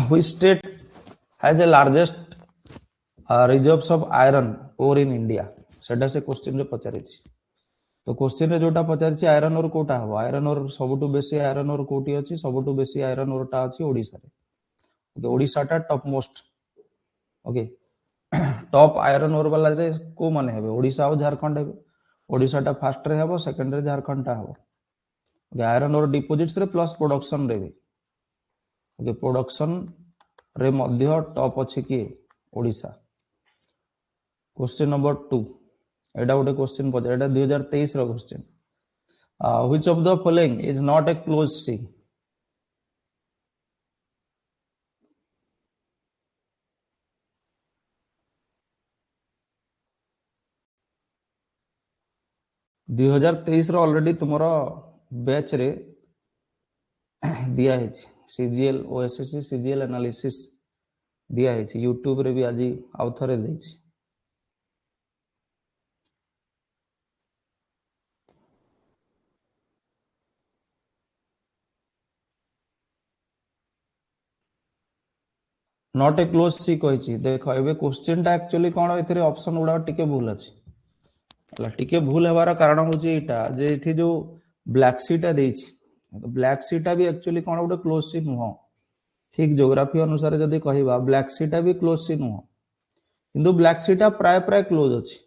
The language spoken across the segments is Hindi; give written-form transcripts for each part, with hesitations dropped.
which state has the largest reserves of iron ore in India? सेटा से क्वेश्चन रे पचारि तो क्वेश्चन रे जोटा पचारि आयरन ओर कोटा हबो आयरन ओर सबटु बेसी आयरन ओर कोटी अछि सबटु बेसी आयरन ओरटा अछि ओडिसा रे ओके ओडिसा टा top most okay top iron ore वाला रे को माने हेबे ओडिसा और झारखंड हेबे ओडिसा टा फास्ट रे हबो सेकंड रे झारखंड टा हबो ओके आयरन ओर डिपोजिट्स रे प्लस प्रोडक्शन रे भी ओके प्रोडक्शन रे मध्य टॉप अछि कि ओडिसा क्वेश्चन नंबर 2 एटा गोटे क्वेश्चन पचार एटा 2023 रो question which of the following is not a close sea 2023 रो ऑलरेडी तुमरो बैच रे दिया है सीजीएल ओएसएससी सीजीएल एनालिसिस दिया है यूट्यूब रे भी आज आउ थरे देछि नॉट ए क्लोज सी कहि देख एबे क्वेश्चन टा एक्चुअली कोन एथरे ऑप्शन गुडा टिके भूल अछि हला टिके भूल हेबार कारण होची एटा जे इथि जो ब्लैक सी टा देछि तो ब्लैक सी टा भी एक्चुअली कोन गोटे क्लोज सी नुह ठीक ज्योग्राफी अनुसार जदी कहिबा ब्लैक सी टा भी क्लोज सी नुह किंतु ब्लैक सी टा प्राय प्राय क्लोज अछि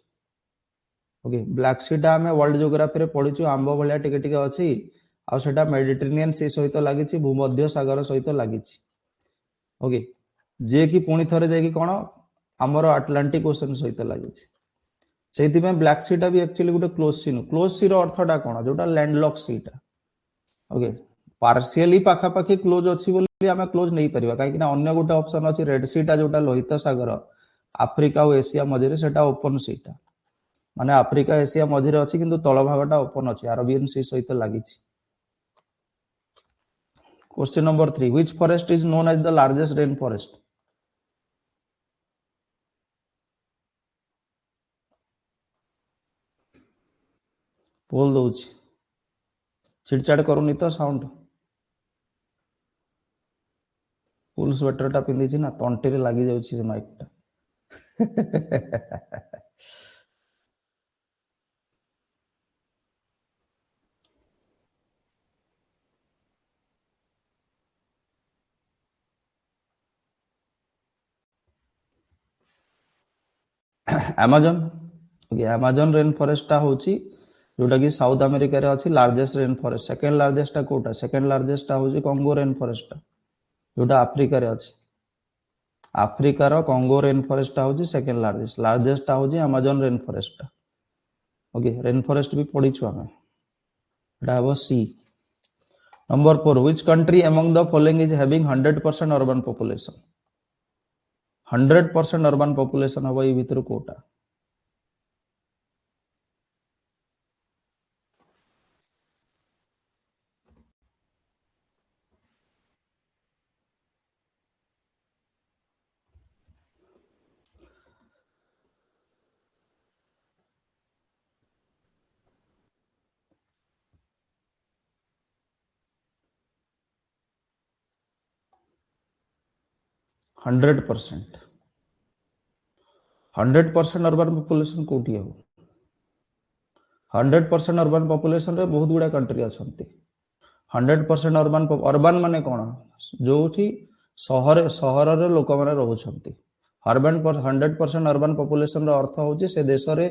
ओके ब्लैक सी टा हमें वर्ल्ड ज्योग्राफी रे पढिछु आंबो भलिया टिके टिके अछि आ सेटा मेडिटेरेनियन सी सहित लागिछि भूमध्य सागर सहित लागिछि ओके जे कि पुणी थरे जाय कि कोन हमर अटलांटिक ओशन सहित लागिछि सेति में ब्लैक सी टा भी एक्चुअली गोटे क्लोज सी रो अर्थटा कोन जोटा लैंडलॉक सी टा ओके पार्शियली पाखा पाखी क्लोज अछि बोली हमें क्लोज नहीं परिबा काहे कि ना अन्य गोटे ऑप्शन अछि रेड सी टा जोटा लोहित सागर अफ्रीका और एशिया मझे सेटा ओपन सी टा माने अफ्रीका एशिया मझे अछि किंतु तळ भागटा ओपन अछि अरबियन सी सहित लागिछि question number 3 which forest is known as the largest rain forest बोल दउछि चिड़चाड़ करूनी तो साउंड फुल स्वेटर टा पिंदी छी ना तंटी रे लागि जाउछि जे माइक टा Amazon okay Amazon rain forest टा होछि जोटा कि साउथ अमेरिका रे अछि largest rain forest second largest टा कोटा सेकंड लार्जेस्ट टा होछि कांगो रेन फॉरेस्ट टा जोटा अफ्रीका रे अछि अफ्रीका रो कांगो रेन फॉरेस्ट टा होछि सेकंड लार्जेस्ट टा होछि अमेज़न रेन फॉरेस्ट टा ओके रेन फॉरेस्ट भी पढी छु हमें एटा हबो सी number 4 which country among the following is having 100% urban population 100% urban population हबो ई भितर कोटा हंड्रेड परसेंट अर्बन पॉपुलेशन कोठी हो 100% अर्बन पॉपुलेशन रे बहुत गुडा कंट्री अछंती 100% अर्बन माने कोन जो थी शहर शहर रे लोक माने रहउछंती अर्बन 100% अर्बन पॉपुलेशन रो अर्थ होची से देश रे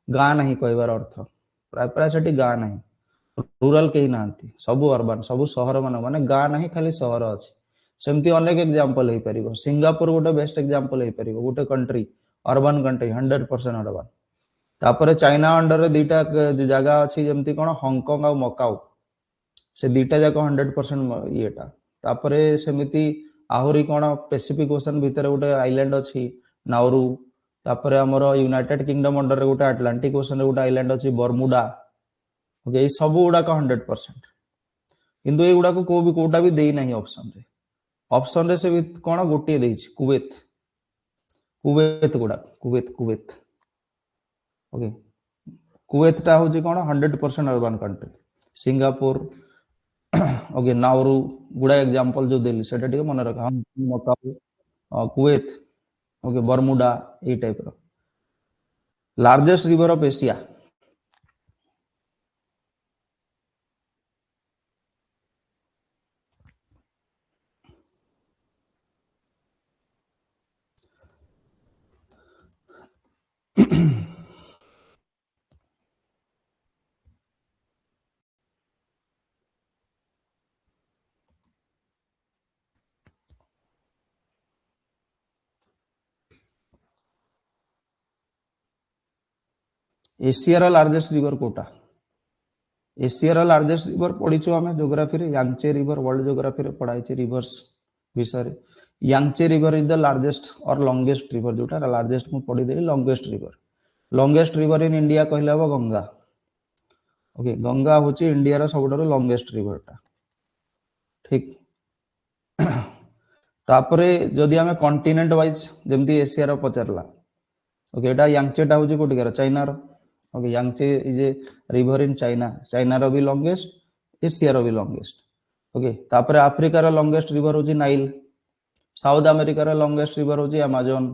गां नहीं कहबार अर्थ प्राय प्राय सेठी गां नहीं रूरल केही नांती सब अर्बन सब शहर माने गां नहीं खाली शहर अछि सेमती अनेक एग्जांपल हे परिबो सिंगापुर गोटे बेस्ट एग्जांपल हे परिबो गोटे कंट्री अर्बन कंट्री 100% अर्बन तापरे चाइना अंडर रे दीटा जगह अछि जेमती कोन हांगकांग आ मकाऊ से दीटा जाको 100% येटा तापरे सेमिति आहुरी कोन पैसिफिक ओशन भीतर गोटे आइलैंड अछि नाउरू तापरे हमर यूनाइटेड किंगडम अंडर रे गोटे अटलांटिक ओशन रे गोटे आइलैंड अछि बर्मुडा ओके ई सब गुडा को 100% किंतु ए गुडा को कोटा भी देई नाही ऑप्शन रे से भी कोन गोटे देछि कुवैत गुडा कुवैत ओके कुवैत टा होछि कोन 100% urban country Singapore okay Nauru गुड़ा एग्जांपल जो देली सेटा टिके मन रख हम मकाऊ कुवैत ओके बरमुडा ए टाइप रो largest river of Asia Asia रो लार्जेस्ट रिवर कोटा एशिया रो लार्जेस्ट रिवर पढ़ीछु आमे ज्योग्राफी रे यांगचे रिवर वर्ल्ड ज्योग्राफी रे पढ़ाई छि रिवर्स विषय रे Yangtze river is the largest और लॉन्गेस्ट रिवर जोटा लार्जेस्ट मु पढ़ी देली लॉन्गेस्ट रिवर इन इंडिया कहले हबो गंगा ओके गंगा होची इंडिया रो सबडरो लॉन्गेस्ट रिवर टा ठीक तापरे जदि आमे कॉन्टिनेंट वाइज जेमती एशिया रो पचरला ओके एटा यांगचे टा होची कोटी कर चाइना रो okay Yangtze is a river in China China रो भी लॉन्गेस्ट एशिया रो भी लॉन्गेस्ट ओके तापरे अफ्रीका रो लॉन्गेस्ट रिवर होची नाइल साउथ अमेरिका रो लॉन्गेस्ट रिवर होची Amazon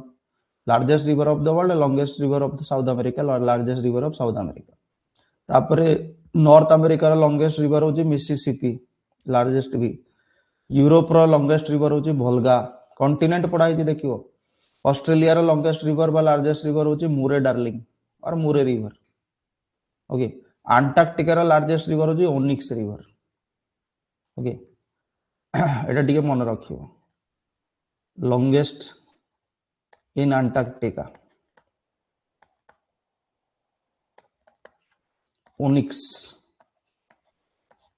largest river of the world longest river of south America largest river of south America तापरे नॉर्थ अमेरिका रो लॉन्गेस्ट रिवर होची मिसिसिपी लार्जेस्ट भी यूरोप रो लॉन्गेस्ट रिवर होची वोल्गा कॉन्टिनेंट पढ़ाई थी देखियो ऑस्ट्रेलिया रो लॉन्गेस्ट रिवर बा लार्जेस्ट रिवर होची मुरे डार्लिंग और मुरे रिवर ओके अंटार्कटिका रो लार्जेस्ट रिवर होची ओनिक्स रिवर ओके एटा टिके मन रखियो longest in Antarctica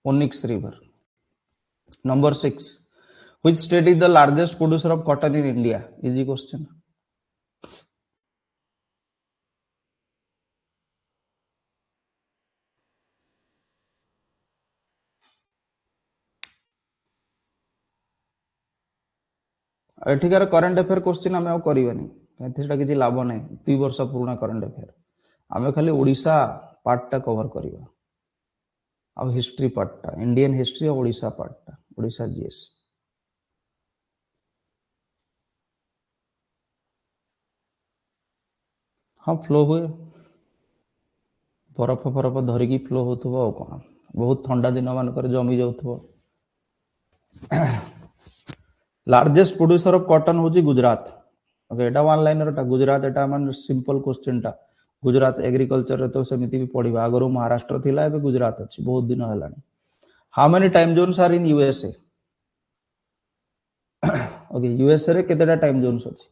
onyx river number 6 which state is the largest producer of cotton in India easy question एठिकार करंट अफेयर क्वेश्चन आम करवानी किसी लाभ ना 2 वर्ष पुराना करंट अफेयर आम खाली ओडिशा पार्टा कवर करवा आ हिस्ट्री पार्टा इंडियन हिस्ट्री और ओडिशा पार्टा ओडिशा जीएस हाँ फ्लो हुए बरफ फरफ धरिकी फ्लो हो कौन बहुत ठंडा दिन मानक जमी जाऊ लार्जेस्ट प्रोड्यूसर ऑफ कॉटन होची गुजरात ओके एटा वन लाइनर टा गुजरात एटा मान सिंपल क्वेश्चन टा गुजरात एग्रीकल्चर रे तो सेमिति भी पढ़िबा अगर महाराष्ट्र थिला एबे गुजरात अछि बहुत दिन हलानी how many time zones are in USA okay USA रे केतेटा टाइम जोन्स अछि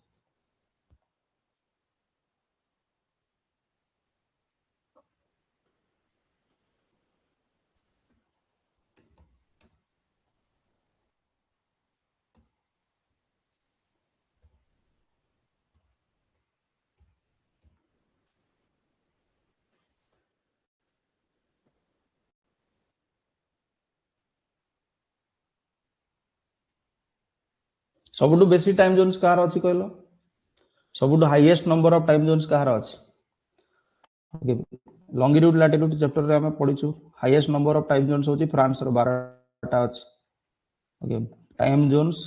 सबुठु बेसी टाइम जोन्स कहार अछि कहलो सबुठु highest number of time zones कहार अछि ओके लॉन्गिट्यूड लैटिट्यूड चैप्टर रे हम पढिछु highest number of time zones होची फ्रांस रो 12 टा अछि ओके टाइम जोन्स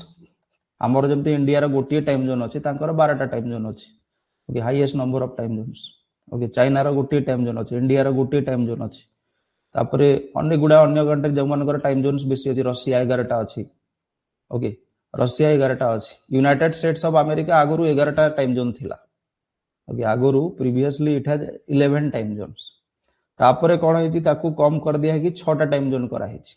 हमर जमते इंडिया रो गोटिए टाइम जोन अछि तांकर 12 टा टाइम जोन अछि okay highest number of time zones okay China रो गोटिए टाइम जोन अछि इंडिया रो गोटिए टाइम जोन अछि तापरे अन्य गुडा अन्य कंट्री जो मानकर टाइम जोन्स बेसी अछि रशिया 11 टा अछि ओके रशिया 11 टा अछि यूनाइटेड स्टेट्स ऑफ अमेरिका आगुरु 11 टा टाइम जोन थिला ओके आगुरु previously it has 11 time zones तापरे कोन हेछि ताकू कम कर दिया है कि 6 टा टाइम जोन करा हेछि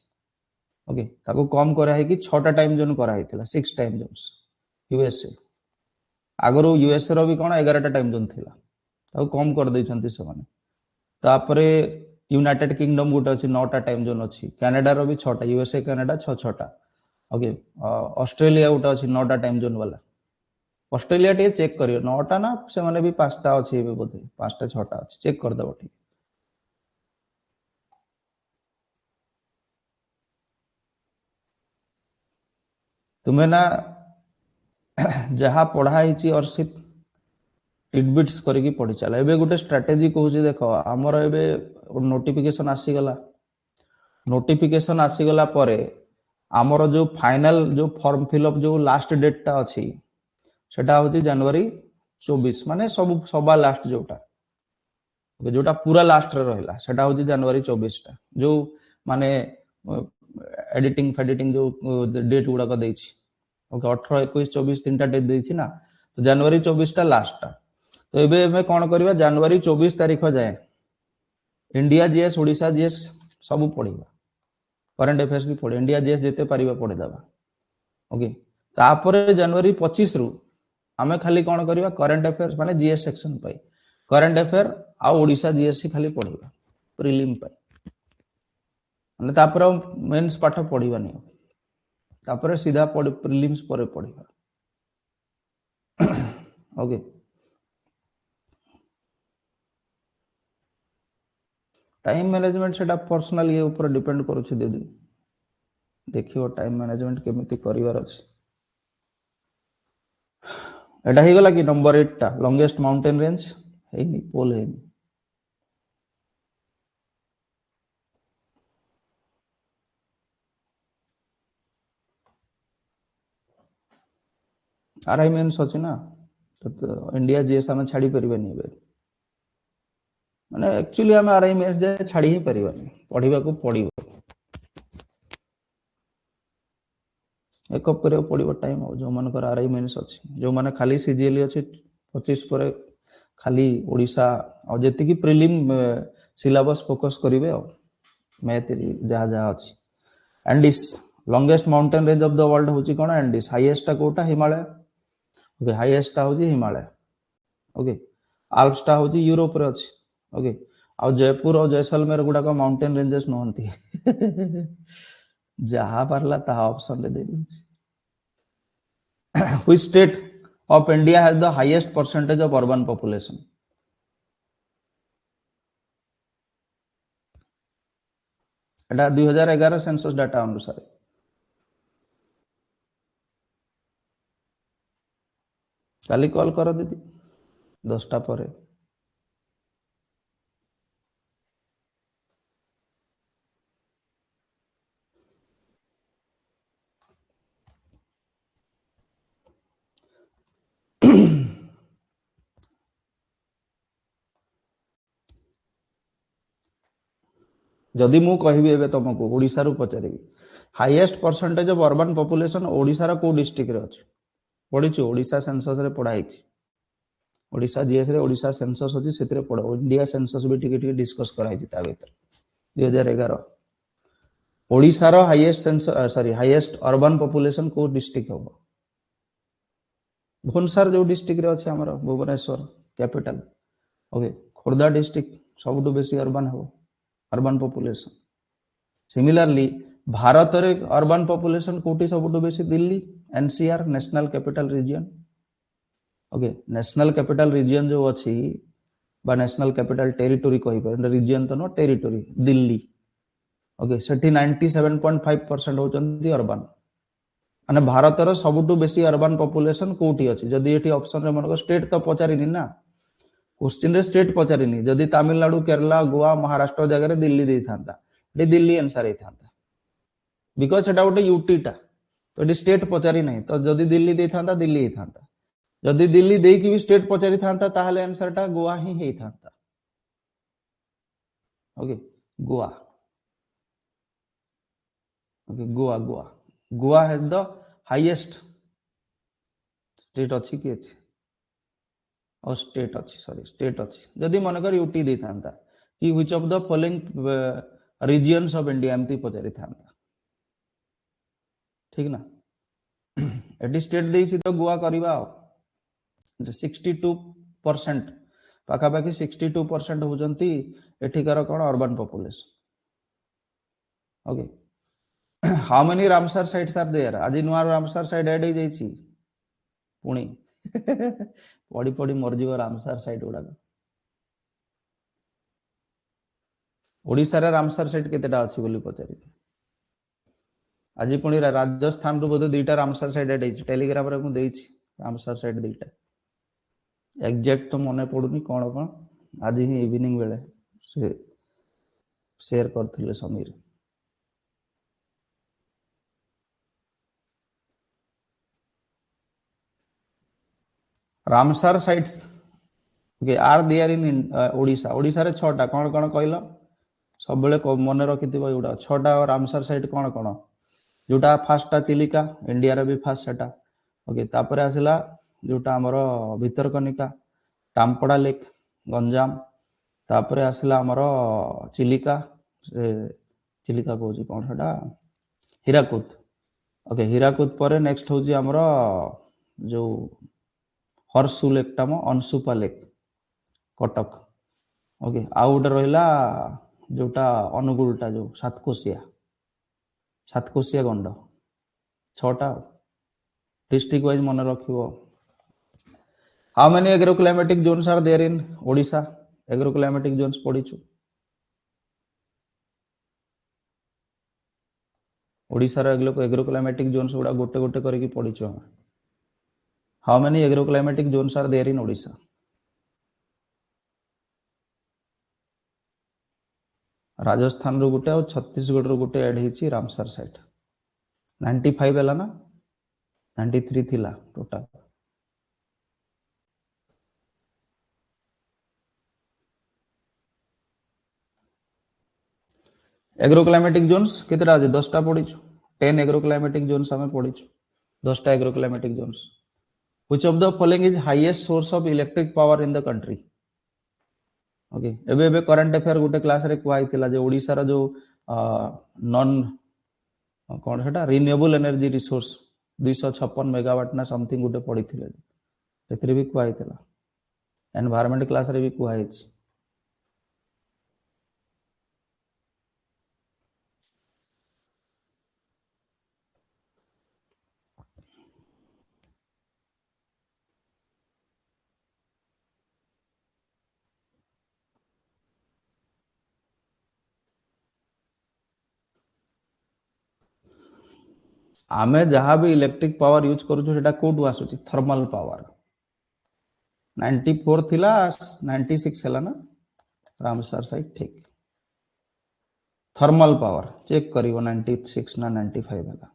ओके ताकू कम करा है कि 6 टा टाइम जोन करा हेतिला 6 टाइम जोन्स यूएसए आगुरु यूएसए रो भी कोन 11 टा टाइम जोन थिला ताकू कम कर दै छंती से माने तापरे यूनाइटेड किंगडम गोटे अछि 9 टा टाइम जोन अछि कनाडा रो भी 6 टा यूएसए कनाडा 6 टा ओके ऑस्ट्रेलिया गोटे अच्छी 9 टा टाइम जोन वाला ऑस्ट्रेलिया टे चेक करियो 9 टा ना से माने भी 5 टा अछि एबे बोधे 5 टा 6 टा अछि चेक कर दबो ठीक तुम्हें ना जहा पढ़ाई छि अर्षित टिडबिट्स करिकी पढ़ी चला एबे गोटे स्ट्रेटजी कहूची देखो हमर एबे नोटिफिकेशन आसी गला नोटिफिकेशन आसीगला परे आमर जो फाइनल जो फॉर्म फिलअप जो लास्ट डेट टा अच्छी सेटा होची जनवरी 24 माने सब सभा लास्ट जोटा जोटा पूरा लास्ट रे रहला सेटा होची जनवरी 24 टा जो माने एडिटिंग फेडिटिंग जो डेट गुडा को देछि ओके 18 21 24 तीनटा डेट देछि ना तो जनवरी 24 टा लास्ट टा तो एबे हमें कोन करबा जनवरी 24 तारिख जाए इंडिया जीएस ओडिशा जीएस सब पढ़िबा करंट अफेयर्स भी पढ़े इंडिया जीएस जेते पारिबा पढ़े दबा ओके तापर जनवरी 25 रु आमे खाली कोन करबा करंट अफेयर्स माने जीएस सेक्शन पाई करंट अफेयर आ ओडिशा जीएस खाली पढ़िबा प्रीलिम पाई माने तापर मेंस पाठ पढ़िबा नै तापर सीधा प्रीलिम्स पर पढ़िबा ओके टाइम मैनेजमेंट सेटा पर्सनल ये ऊपर डिपेंड करूछि दीदी देखियो टाइम मैनेजमेंट केमिति करिवार अछि एटा ही गला कि नंबर 8 टा लॉन्गेस्ट माउंटेन रेंज है नि पोल है नि आरआई मेंस अछि ना तो इंडिया जीएस हम छाड़ी परिबेनी बे माने एक्चुअली हम आरआई मेंस जे छाड़ी ही परिबेनी पढिबा को पडिबो एकअप करे पडिबो टाइम जो मन कर आरआई मेंस अछि जो माने खाली सीजीएलई अछि 25 पर खाली ओडिशा और जेति की प्रीलिम सिलेबस फोकस करिवे मैथ जहा जहा अछि Andes longest mountain range of the world होची कोन एंडिस हाईएस्ट टा कोटा हिमालय ओके हाईएस्ट टा होची हिमालय ओके आल्प्स टा होची यूरोप रे अछि ओके आ जयपुर और जैसलमेर गुडा का माउंटेन रेंजेस नहंती जहा परला ता ऑप्शन ले देनी which state of India has the highest percentage of urban population Etah 2011 census data अनुसार काली कॉल कर दीदी 10टा पर जदि मु कहबी एबे तुमको ओडिसा रु पचारिबी highest percentage of urban population Odisha रा को डिस्ट्रिक्ट रे अछि पढिछु ओडिसा सेंसस रे पढाई थी ओडिसा जीएस रे ओडिसा सेंसस अछि सेतरे पढो इंडिया सेंसस भी टिके डिस्कस कराई थी ता भीतर 2011 ओडिसा रो highest census sorry highest urban population को डिस्ट्रिक्ट होबो भुवनेश्वर जो डिस्ट्रिक्ट रे अछि हमर Bhubaneswar capital okay Khordha district सबटु बेसी अर्बन हो अर्बन पॉपुलेशन सिमिलरली भारत रे अर्बन पॉपुलेशन कोटी सबटु बेसी Delhi NCR national capital region okay national capital region जो अछि बा नेशनल कैपिटल टेरिटरी कहि पर रीजन तो नो टेरिटरी दिल्ली ओके सेठी 97.5% होचंदी अर्बन माने भारत रो सबटु बेसी अर्बन पॉपुलेशन कोठी अछि जदी एठी ऑप्शन रे मनक स्टेट तो पचारिनी ना क्वेश्चन रे स्टेट पचारिनी जदी तमिलनाडु केरला गोवा महाराष्ट्र जगह रे दिल्ली देई थांता एठी दिल्ली आंसर हे थांता बिकॉज़ सेटा गोटे यूटी टा तो एठी स्टेट पचारि नहीं तो जदी दिल्ली देई थांता दिल्ली हे थांता जदी दिल्ली देई की भी स्टेट पचारि थांता ताहले आंसर टा गोवा ही हे थांता okay Goa okay Goa Goa Goa has the highest state अछि कि अछि और स्टेट अच्छी सॉरी स्टेट अच्छी जदि मनकर यूटी दे थांता कि which of the following regions of India एमती पचारि थांता ठीक ना एटी स्टेट देछि तो गोवा करबा 62% पाखा पाखी 62% होजंती एठिकार कोन urban population okay how many Ramsar sites are there आज नुआ रामसर साइट ऐड हो जाइछि पुणी पड़ी पड़ी मरजीव रामसर साइट गुड़ा ओडिशा रे रामसर साइट केतेटा अछि बोली पचारि आज पुणी राजस्थान रु बोध दुईटा रामसर साइट ऐड होइछि टेलीग्राम रे मु देइछि रामसर साइट दुईटा एग्जैक्ट तो मने पडुनी कोन कोन आज ही इवनिंग बेले से शेयर करथिले Sameer Ramsar sites okay are there in Odisha Odisha रे 6टा कौन कौन कहल सब मन रखिथिबो एउडा 6टा रामसार साइट कौन कौन जोटा फास्टा चिलिका इंडिया रे भी फास्ट सेटा ओके तापर आसला जोटा हमर भितरकनिका टामपड़ा लेक गंजाम तापर आसला हमर चिलिका से चिलिका कहूँ कौन सेटा हीराकुद ओके हीराकुद पर नेक्स्ट हूँ आमर जो हर्सु लेकटा मो अनसुपा लेक कटक ओके आउ गोटे रहा जोटा अनुगुलटा जो सातकोशिया गंड 6टा डिस्ट्रिक्ट वाइज मन रखिबो how many agro climatic zones are there in Odisha agro climatic zones पढ़ीछु ओडिशा रो एग्रो क्लाइमेटिक जोन्स गुडा गोटे गोटे करके पढ़ीछु हम how many agro climatic zones are there in Odisha Rajasthan रो गोटे और छत्तीसगढ़ रो गोटे ऐड हेची रामसर साइट 95 हैला ना 93 थिला टोटल एग्रो क्लाइमेटिक जोन्स केतेटा अछि 10टा पढ़ीछु 10 एग्रो क्लाइमेटिक जोन्स हमें पढ़ीछु 10टा agro climatic zones which of the following is highest source of electric power in the country okay एबे एबे करंट अफेयर गोटे क्लास रे कुआ हितिला जे ओडिसा रो जो नॉन कौन सेटा रिन्यूएबल एनर्जी रिसोर्स 256 मेगावाट ना समथिंग गोटे पढ़ी से भी कुआ हितिला एनवायरमेंट क्लास रे भी कुआ हिछि आमे जहाँ भी इलेक्ट्रिक पावर यूज करूछु सेटा कोटु आसुची थर्मल पावर 94 थिला 96 हैला ना रामसर साइट ठीक थर्मल पावर चेक करिवो 96 ना 95 हैला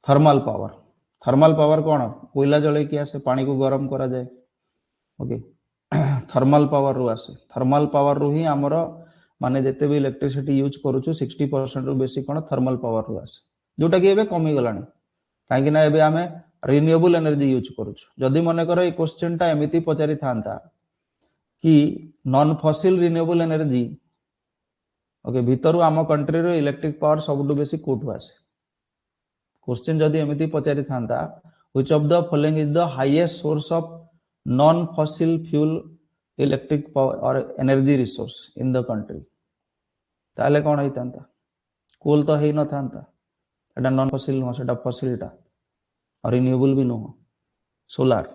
थर्मल पावर कौन कोयला जले कि आसे पानी को गरम करा जाए ओके थर्मल पावर रु आसे थर्मल पावर रु ही हमर माने जते भी इलेक्ट्रिसिटी यूज करूछु 60% रु बेसी कोन थर्मल पावर रु आसे जोटा कि एबे कमी गलानी काहे ना एबे आमे रिन्यूएबल एनर्जी यूज करूछु जदि मने करो ए क्वेश्चन टा एमिति पचारि थांता कि non fossil renewable energy okay भीतरु आम कंट्री रो इलेक्ट्रिक पावर सबटु बेसी कोठु आसे क्वेश्चन जदि एमिति पचारि थांता which of the following is the highest source of non fossil fuel electric power और energy resource in the country ताले कोन होइतांता कोल तो हेइ न थांता एटा नॉन फॉसिल नो सेटा फॉसिलटा और रिन्यूएबल भी नो सोलार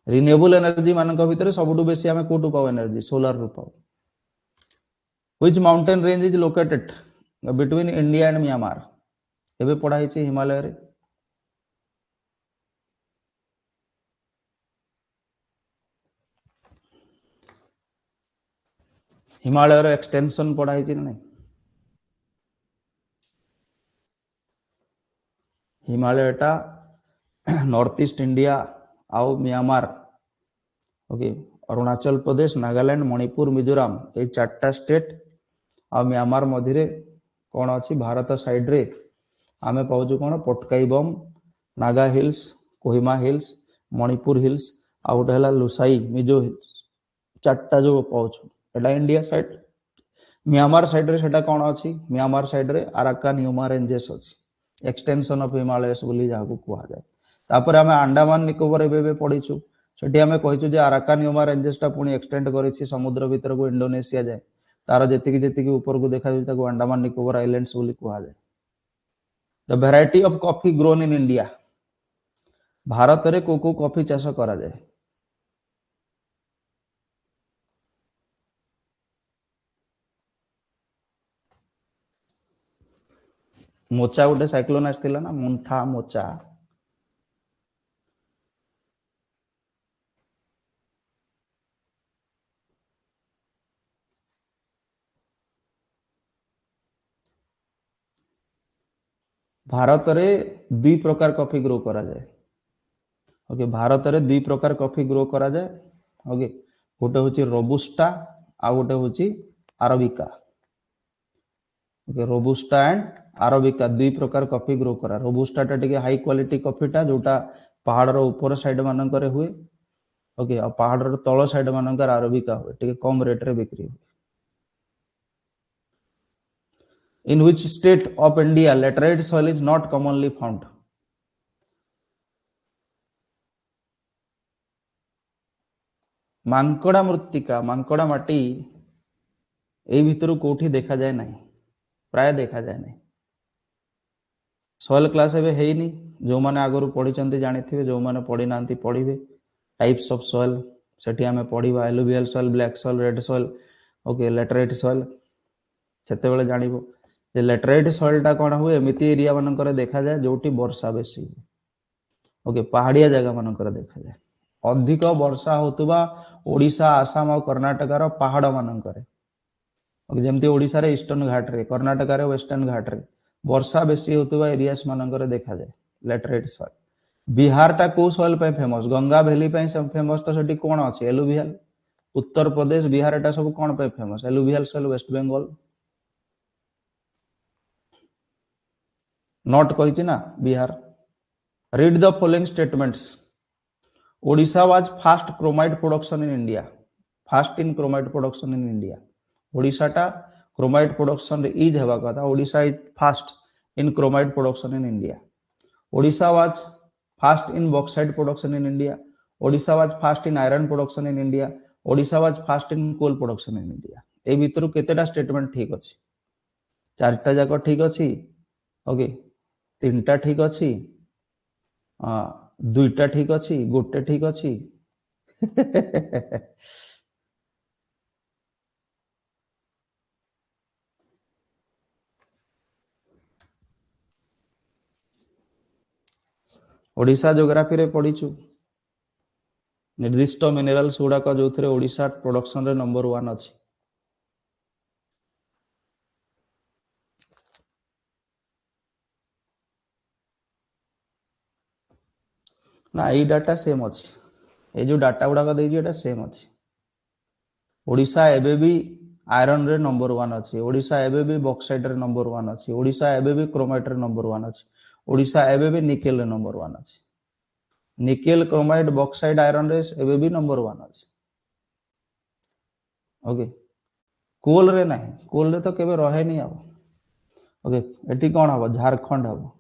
रिन्यूएबल एनर्जी मानक भितर सबटु बेसी आमे कोटु पाव एनर्जी सोलार रु पाव which mountain range is located between India and Myanmar एबे पढ़ा हिची हिमालय रे हिमालय रो एक्सटेंशन पढ़ा हिची नै हिमालयटा नॉर्थ ईस्ट इंडिया आउ म्यांमार ओके अरुणाचल प्रदेश नागालैंड मणिपुर मिजोराम ए 4टा स्टेट आ म्यांमार मध्य कौन अच्छी भारत साइड रे आमे पाउछु कौन पटकाईबम Naga hills Kohima hills Manipur hills आ गोटे है लुसाई मिजो हिल्स 4टा जो पाउछु एटा इंडिया साइड म्यांमार साइड रे सेटा कौन अच्छी म्यांमार साइड रे अराकान ह्यूमा रेंजेस अच्छी एक्सटेंशन ऑफ हिमालयस बोली जाको कुआ जाए तापर आमे अंडमान निकोबर एबे पढ़ीछु सेठी आमे कहिछु जे अराकान ह्यूमा रेंजेस टा पुनी एक्सटेंड करिछि समुद्र भीतर को इंडोनेशिया जाए तार जेतिकी जेतिकी ऊपर को देखा ताको अंडमान निकोबर आइलैंड्स बोली कुआ जाए the variety of coffee grown in India Bharat रे को कॉफी चाष करा जाए मोचा गोटे साइक्लोन आसथिला ना मुंथा मोचा भारत रे 2 प्रकार कॉफी ग्रो करा जाए ओके भारत रे दुई प्रकार कॉफी ग्रो करा जाए ओके गोटे होची रोबुस्टा आ गोटे होची arabica okay robusta and arabica दुई प्रकार कॉफी ग्रो करा रोबुस्टा टा टिके हाई क्वालिटी कॉफी टा जोटा पहाड़ रो ऊपर साइड मानन करे हुए ओके आ पहाड़ रो तळ साइड मानन कर अरबिका हुए टिके कम रेट रे बिक्री हुए in which state of India laterite soil is not commonly found मांकड़ा मृत्तिका मांकड़ा माटी ए भितर कोठी देखा जाए नहीं प्राय देखा जाए नहीं सॉइल क्लास एबे हेइनी जो माने आगरु पढी चंती जानिथिबे जो माने पढी नांती पढिबे टाइप्स ऑफ सॉइल सेठी हमें पढिबा alluvial soil black soil red soil okay laterite soil सेते बेले जानिबो जे लैटेराइट सॉइल टा कोन हुए एमिति एरिया मानन करे देखा जाए जोटी वर्षा बेसी ओके पहाड़िया जगह मानन करे देखा जाए अधिक वर्षा होतुबा ओडिशा आसाम और कर्नाटक रो पहाड़ मानन करे जमती ओडिशा रे ईस्टर्न घाट रे कर्नाटक रे वेस्टर्न घाट रे वर्षा बेसी होतुबा एरियास मानन करे देखा जाए लैटेराइट सॉइल बिहार टा को सॉइल पे फेमस गंगा वैली पे फेमस तो सेठी कोन अछि एलुवियल उत्तर प्रदेश बिहार टा सब कोन पे famous alluvial soil West Bengal not कहिछि ना Bihar read the following statements Odisha was first chromite production in India first in chromite production in India Odisha टा क्रोमाइड प्रोडक्शन रे इज हेबा कथा Odisha is first in chromite production in India Odisha was first in bauxite production in India Odisha was first in iron production in India Odisha was first in coal production in India A भितरु केतेटा statement ठीक अछि चारटा जाक ठीक अछि ओके तीनटा ठीक अछि दुईटा ठीक अछि गोटे ठीक अछि ओडिशा ज्योग्राफी रे पढिछु निर्दिष्ट मिनरल्स गुड़ाक जो थे ओडिशा प्रोडक्शन रे नंबर 1 अछि ना ई डाटा सेम अछि ए जो डाटा गुड़ाक देछि एटा सेम अछि ओडिशा एबे भी आयरन रे नंबर 1 अछि ओडिशा एबे भी बॉक्साइट रे नंबर 1 अछि ओडिशा एबे भी क्रोमाइट रे नंबर 1 अछि ओडिशा एबे भी निकेल रे नंबर 1 अछि निकेल क्रोमाइट बॉक्साइट आयरन रे एबे भी नंबर 1 अछि ओके कोल रे नाही कोल रे तो केबे रहे नहीं अब ओके एटी कोन हबो झारखंड हबो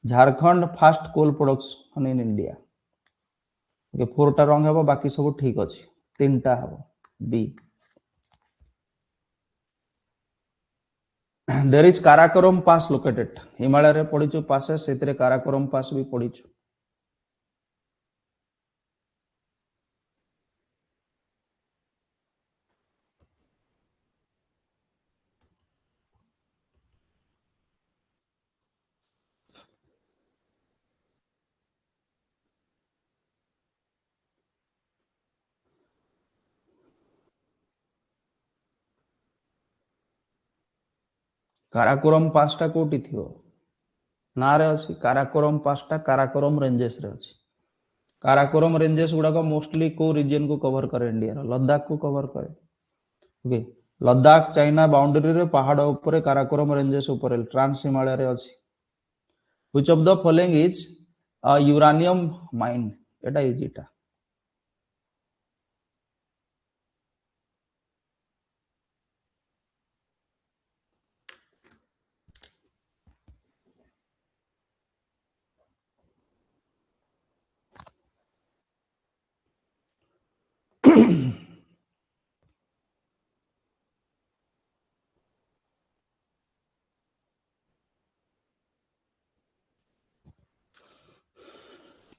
Jharkhand first coal production in India okay 4टा रंग हबो बाकी सब ठीक अछि 3टा हबो B there is Karakoram pass located Himalaya रे पडिछु पासेस सेतरे काराकोरम पास भी पडिछु काराकोरम पासटा कोटी थियो ना रे अछि काराकोरम पासटा काराकोरम रेंजेस रे अछि काराकोरम रेंजेस गुडा को मोस्टली को रीजन को कवर करे इंडिया रो लद्दाख को कवर करे ओके लद्दाख चाइना बाउंड्री रे पहाड़ ऊपर काराकोरम रेंजेस ऊपर ट्रांस हिमालय रे अछि which of the following is a uranium mine Etah is इटा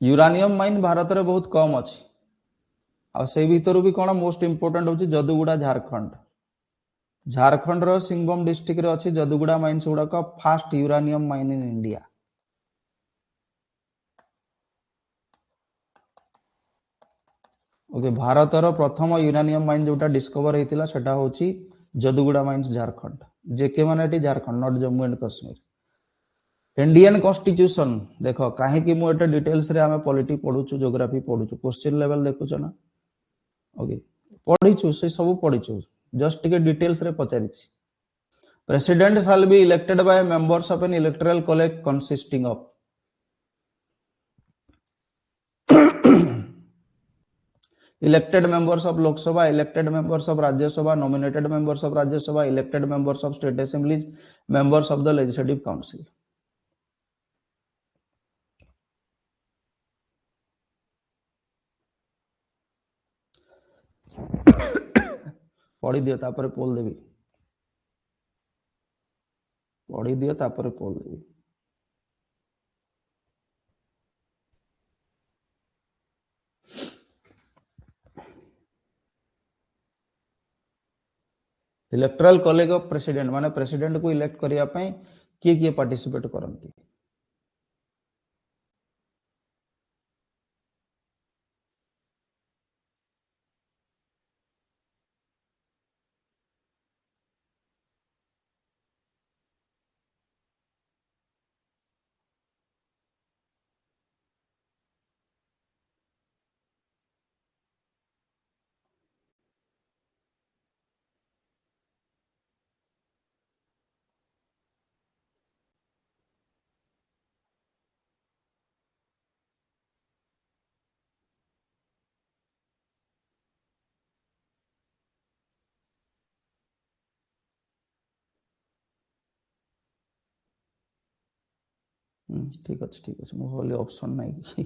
यूरानियम माइन भारत रे बहुत कम अछि आ से भीतर भी कोन मोस्ट इंपोर्टेंट होची जदुगुड़ा झारखंड झारखंड रो सिंगभूम डिस्ट्रिक्ट रे अछि जदुगुड़ा माइंस गुड़ा का first uranium mine in India okay Bharat रो प्रथम यूरानियम माइन जोटा डिस्कवर हेतिला सेटा होची जदुगुड़ा माइंस झारखंड जेके माने एटी Jharkhand not Jammu and Kashmir Indian constitution देख कहीं मुझे डिटेल्स रे आम पॉलिटी पढ़ुचु ज्योग्राफी पढ़ुचु क्वेश्चन लेवल देखुच ना ओके पढ़ीचु से सब पढ़ीचु जस्ट टिके डिटेल्स रे पचारि president shall be elected by members of an electoral college consisting of elected members of Lok Sabha, elected members of Rajya Sabha, nominated members of Rajya Sabha, elected members of state assemblies, members of the legislative council. पढ़ी दियो तापर पोल देवी पढ़ी दियो तापर पोल देवी इलेक्टोरल कॉलेज ऑफ प्रेसिडेंट माने प्रेसिडेंट को इलेक्ट करिया पई किए किए पार्टिसिपेट करंती ठीक अच्छे मो भाई ऑप्शन नहीं कि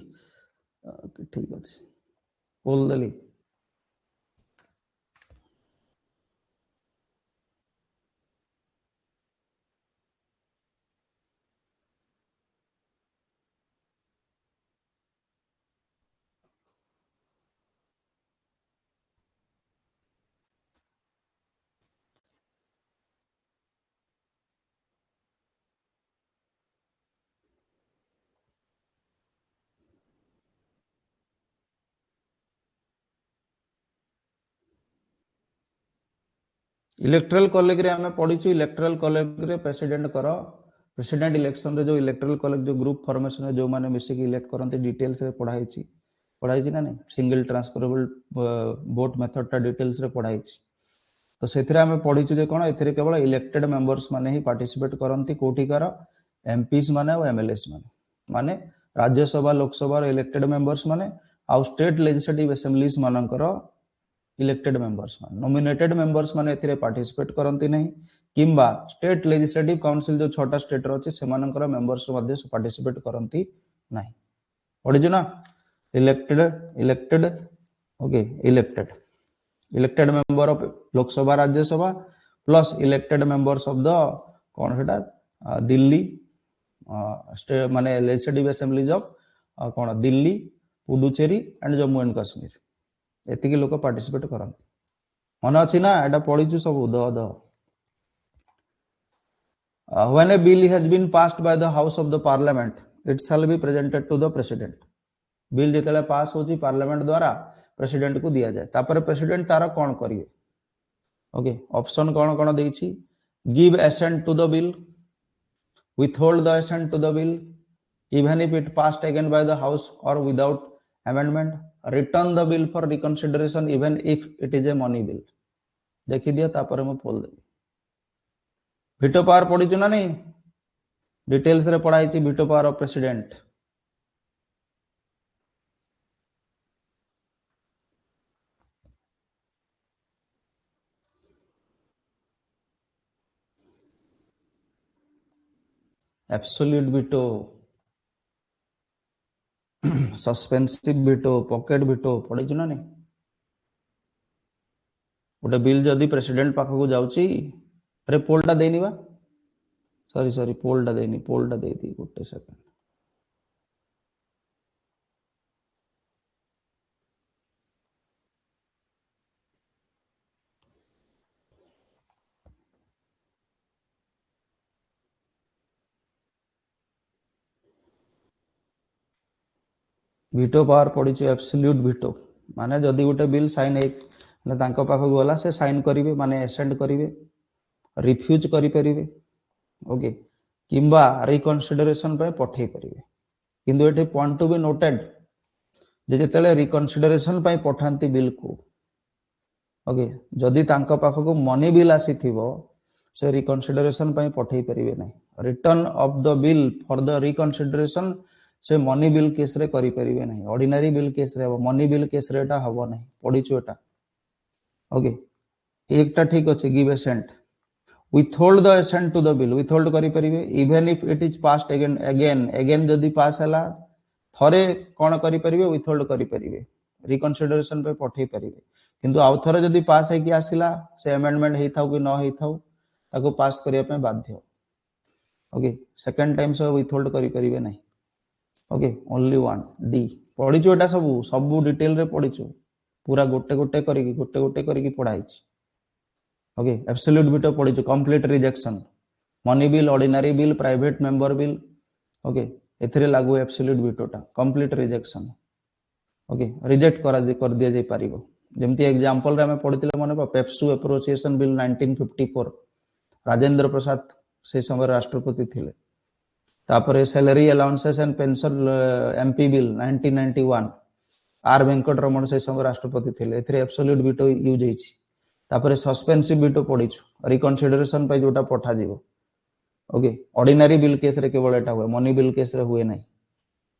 ठीक अच्छे पोल देली इलेक्टोरल कॉलेज रे हमें पढ़ीचु इलेक्टोरल कॉलेज रे प्रेसिडेंट कर प्रेसिडेंट इलेक्शन रे जो इलेक्टोरल कॉलेज जो ग्रुप फॉर्मेशन जो माने मिसे की इलेक्ट करंती डिटेल्स रे पढ़ाई ना नहीं सिंगल ट्रांसफरेबल वोट मेथड टा डिटेल्स रे पढ़ाई तो से आम पढ़ीचु जे कोन एथिरे केवल इलेक्टेड मेंबर्स माने ही पार्टिसिपेट करंती कोठिकार एमपीस माने और एमएलएस माने राज्यसभा लोकसभा इलेक्टेड मेंबर्स माने आउ स्टेट लेजिस्लेटिव असेंबलीज मानकर इलेक्टेड मेंबर्स मान नॉमिनेटेड मेंबर्स माने एथिरे पार्टिसिपेट करंती नहीं किंबा स्टेट लेजिस्लेटिव काउंसिल जो छोटा स्टेट रो अछि से मानकर मेंबर्स मध्ये पार्टिसिपेट करंती नहीं पढिजु ना elected elected okay elected member of Lok Sabha Rajya Sabha plus elected members of the कौन सेटा दिल्ली माने लेजिस्लेटिव असेंबलीज ऑफ कौन दिल्ली पुडुचेरी एंड जम्मू एंड कश्मीर एतिकी लोक पार्टिसिपेट करंती मन अछि ना एटा पढिचु सब the when a bill has been passed by the house of the parliament it shall be presented to the president bill जेतले पास होची पार्लियामेंट द्वारा प्रेसिडेंट को दिया जाए तापर प्रेसिडेंट तारा कौन करिवे ओके ऑप्शन कौन कौन देछि give assent to the bill withhold the assent to the bill even if it passed again by the house or without amendment return the bill for reconsideration even if it is a money bill देखि दिया तापर मैं पोल देबी वीटो पावर पढिछु ना नहीं डिटेल्स रे पढ़ाई छी veto power of president absolute veto suspensive veto pocket veto पढिछु ना नहीं गोटे बिल जदि प्रेसिडेंट पाखक जाउची अरे पोलटा देनी बा सॉरी पोलटा देनी पोलटा दे दी गोटे सेकंड वीटो पावर पड़ी एब्सोल्यूट वीटो माने जदि गोटे बिल साइन है तांको पाखक गला से साइन करिवे माने एसेंट करिवे रिफ्यूज करि परिवे ओके किंबा रिकनसिडरेशन पठे पारे किंतु ये पॉइंट टू बी नोटेड जिते रिकनसिडरेशन पठाती बिल को ओके जदि तांका पाखक मनी बिल आसी से रिकनसिडरेशन पठे पारे ना return of the bill for the reconsideration से मनी बिल केस रे करि परिबे नहीं ऑर्डिनरी बिल केस रे मनी बिल केस रे एटा हबो नहीं पढिछु एटा ओके एकटा ठीक अछि give assent withhold the assent to the bill withhold करि परिबे even if it is passed again जदि पास हला थरे कोन करि परिबे withhold करि परिबे रिकनसिडरेशन पे पठे परिबे किंतु आउ थरे जदि पास है कि आसिला से अमेंडमेंट हेई थाउ कि न हेई थाउ ताको पास करिया पे बाध्य ओके सेकंड टाइम से withhold करि परिबे नहीं ओके ओनली वन डी पढिछु एटा सब सब डिटेल रे पढिछु पूरा गोटे गोटे करिकी पढाइछि ओके एब्सोल्यूट वीटो पढिछु complete rejection money bill ordinary bill private member bill okay एथिरे लागू एब्सोल्यूट वीटोटा कंप्लीट रिजेक्शन ओके रिजेक्ट कर दिया जाय पारिबो जेमति एग्जांपल रे हमें पढितले माने पेप्सू एप्रोसिएशन बिल 1954 राजेंद्र प्रसाद से समय राष्ट्रपति थिले तापरे salary allowances and pension MP bill 1991 R Venkataraman से समय राष्ट्रपति थिले एथिरे एब्सोल्यूट वीटो यूज हेछि तापरे सस्पेंसिव वीटो पढिछु रिकनसिडरेशन पे जोटा पठा जीवो ओके ऑर्डिनरी बिल केस रे केवल एटा हुए मनी बिल केस रे हुए नहीं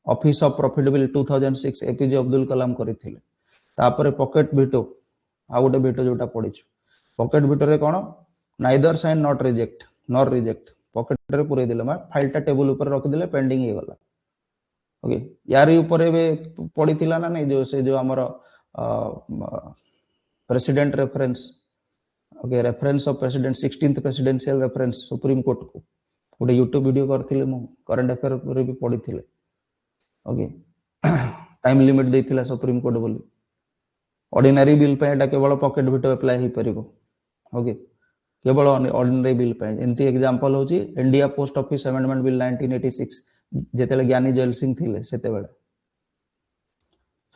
office of profit bill 2006 APJ Abdul Kalam करिथिले तापरे पॉकेट वीटो आ गोटे वीटो जोटा पढिछु पॉकेट वीटो रे कोन neither sign not reject nor reject pocket रे पुरे दिले मा फाइलटा टेबल ऊपर रख दिले पेंडिंग हे गला ओके यारी ऊपर एबे पढिथिला ना नहीं जो से जो हमर president reference okay reference of president 16th presidential reference supreme court को गोटे यूट्यूब वीडियो करथिले मु करंट अफेयर रे भी पढिथिले ओके टाइम लिमिट देथिला सुप्रीम कोर्ट बोली ऑर्डिनरी बिल पे एटा केवल पॉकेट वीटो अप्लाई हे परिबो ओके केवल ऑर्डिनरी बिल पे एंती एग्जांपल होची India post office amendment bill 1986 जेतेले ज्ञानी जैल सिंह थिले सेते बेले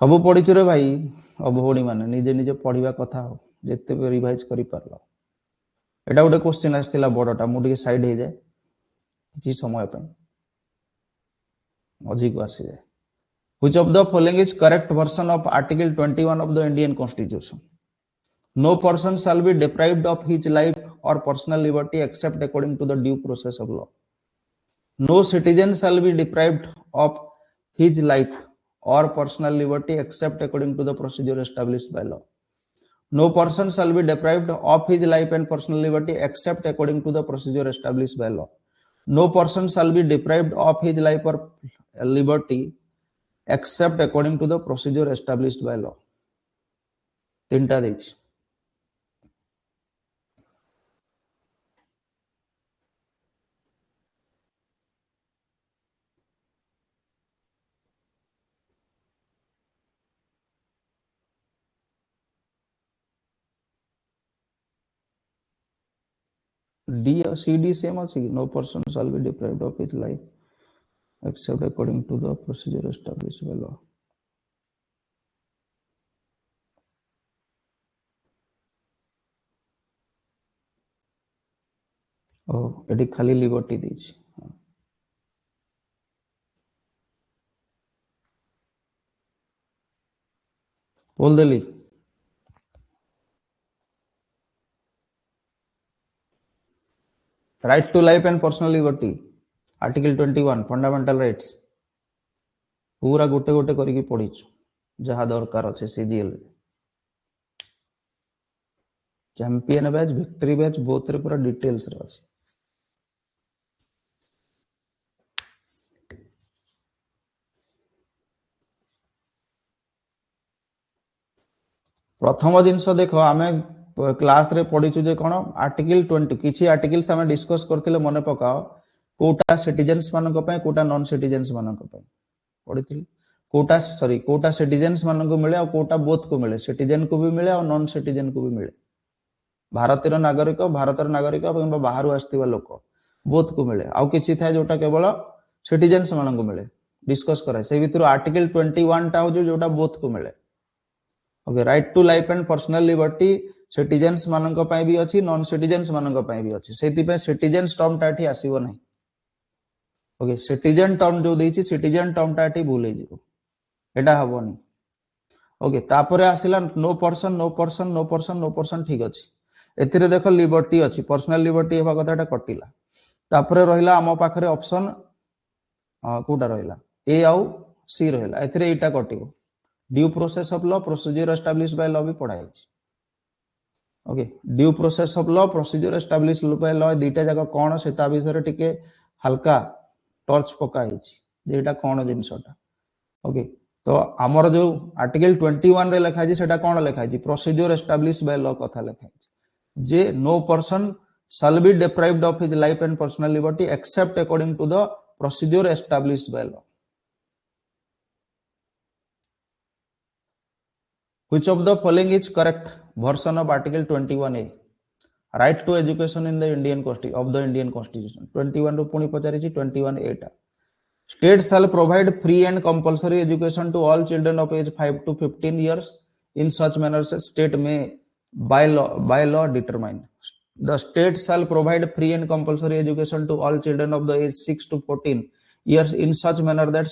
सब पढिछु रे भाई अभोडी माने निजे निजे पढिबा कथा हो जेते रिवाइज करि पारलो एटा गोटे क्वेश्चन आस्तिला बडटा मु ଟିକେ साइड हे जाय किछि समय पे मजी को आसी जाय which of the following is correct version of article 21 of the Indian constitution no person shall be deprived of his life or personal liberty except according to the due process of law no citizen shall be deprived of his life or personal liberty except according to the procedure established by law no person shall be deprived of his life and personal liberty except according to the procedure established by law no person shall be deprived of his life or liberty except according to the procedure established by law तीनटा देछि D or CD same अछि no person shall be deprived of his life except according to the procedure established by law ओ एटी खाली लिबर्टी देछि बोल देली right to life and personal liberty article 21 fundamental rights पूरा गोटे गोटे करिकी पढिछु जहा दरकार अछि CGL champion batch victory batch both रे पूरा डिटेल्स रे अछि प्रथम जिनस देख आमे क्लास रे पढिछु जे कोन आर्टिकल 20 किछि आर्टिकल्स आमे डिस्कस करथिले मने पकाओ कोटा सिटीजन्स मानक पय कोटा नॉन सिटीजन्स मानक पय पढिथिले कोटा सॉरी कोटा सिटीजन्स मानक मिले और कोटा बोथ को मिले सिटीजन को भी मिले और नॉन सिटीजन को भी मिले भारतीय नागरिक किंबा बाहर आस्तिबा लोक बोथ को मिले आउ किछि थाय जोटा केवल सिटीजन्स मानक मिले डिस्कस कराय से भितर आर्टिकल 21 टा हो जोटा बोथ को मिले okay right to life and personal liberty citizens मानक पय भी अछि नॉन सिटीजन्स मानक पय भी अछि सेति पे सिटीजन्स टर्म टाठी आसीबो नै ओके सिटीजन टर्म जो देछि सिटीजन टर्म टा एठी भूल हेजिवो एटा हबोनी ओके तापरे आसिला no person no person no person no person ठीक अछि एथिरे देखो लिबर्टी अछि पर्सनल लिबर्टी हेबा कथा एटा कटिला तापरे रहिला आम पाखरे ऑप्शन कोटा रहिला ए आउ सी रहिला एथिरे एटा कटिवो due process of law procedure establish by law भी पढ़ाई अछि ओके due process of law procedure establish by law दीटा जाक कोन सेता विषय टिके हल्का टर्च पका हिची जे एटा कोन जिंसटा ओके तो आमर जो आर्टिकल 21 रे लिखा है सेटा कोन लिखा है प्रोसीजर एस्टैब्लिश बाय लॉ कथा लिखा है जे no person shall be deprived of his life and personal liberty except according to the procedure established by law. Which of the following is correct version of Article 21A? Right to education in the Indian Constitution. 21 ରୁ ପୁଣି ପଚାରିଛି 21A ଟା. State shall provide free and compulsory education to all children of age 5 to 15 years in such manner as state may by law determine. The state shall provide free and compulsory education to all children of the age 6 to 14 years in such manner that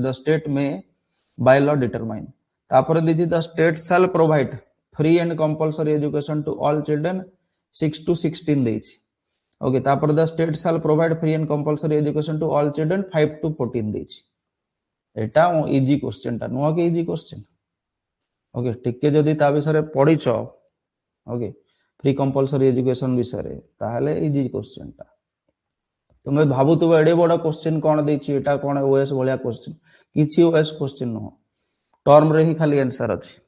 the state may by law determine. तापर दीजिए the state shall provide free and compulsory education to all children 6 to 16 देइछि okay तापर the state shall provide free and compulsory education to all children 5 to 14 देइछि Etah easy question टा नुआ के इजी क्वेश्चन ओके टिके जदी ता विषय पढिछ ओके फ्री कंपलसरी एजुकेशन विषय रे ताहले इजी क्वेश्चन टा तुमे भाबुतबो एडे बड़ क्वेश्चन कोन देछि एटा कोन ओएस भलिया क्वेश्चन किछि ओएस क्वेश्चन न टर्म रे ही खाली आंसर अछि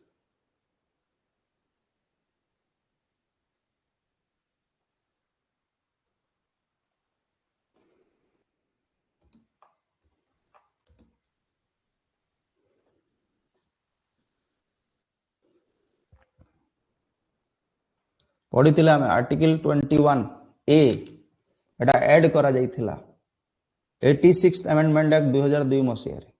पढितिला हम आर्टिकल 21 ए एटा ऐड करा जाइथिला 86th अमेंडमेंट एक्ट 2002 मसिया रे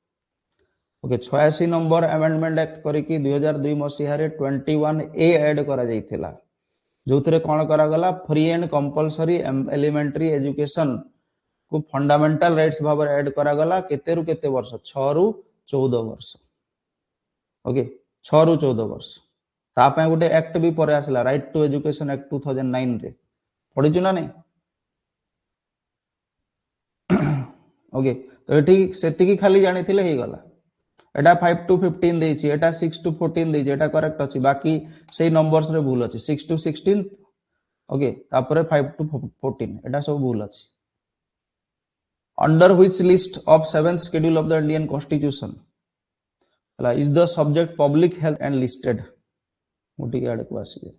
ओके 86 नंबर अमेंडमेंट एक्ट करिकि 2002 मसिया रे 21 ए ऐड करा जाइथिला जोथरे कोन करा गला free and compulsory elementary education को फंडामेंटल राइट्स भाबर ऐड करा गला केते रु केते वर्ष 6 रु 14 वर्ष ओके 6 रु 14 वर्ष तापे गोटे एक्ट भी परे आसला राइट टू एजुकेशन एक्ट 2009 रे पढिछु ना नहीं ओके तो एठी सेति की खाली जानि थिले हे गला एटा 5 टू 15 देछि एटा 6 टू 14 देछि एटा करेक्ट अछि बाकी सेही नंबर्स रे भूल अछि 6 टू 16 ओके तापरे 5 टू 14 एटा सब भूल अछि under which list of 7th schedule of the Indian constitution हला is the subject public health and listed मोटी के आड़ को आसी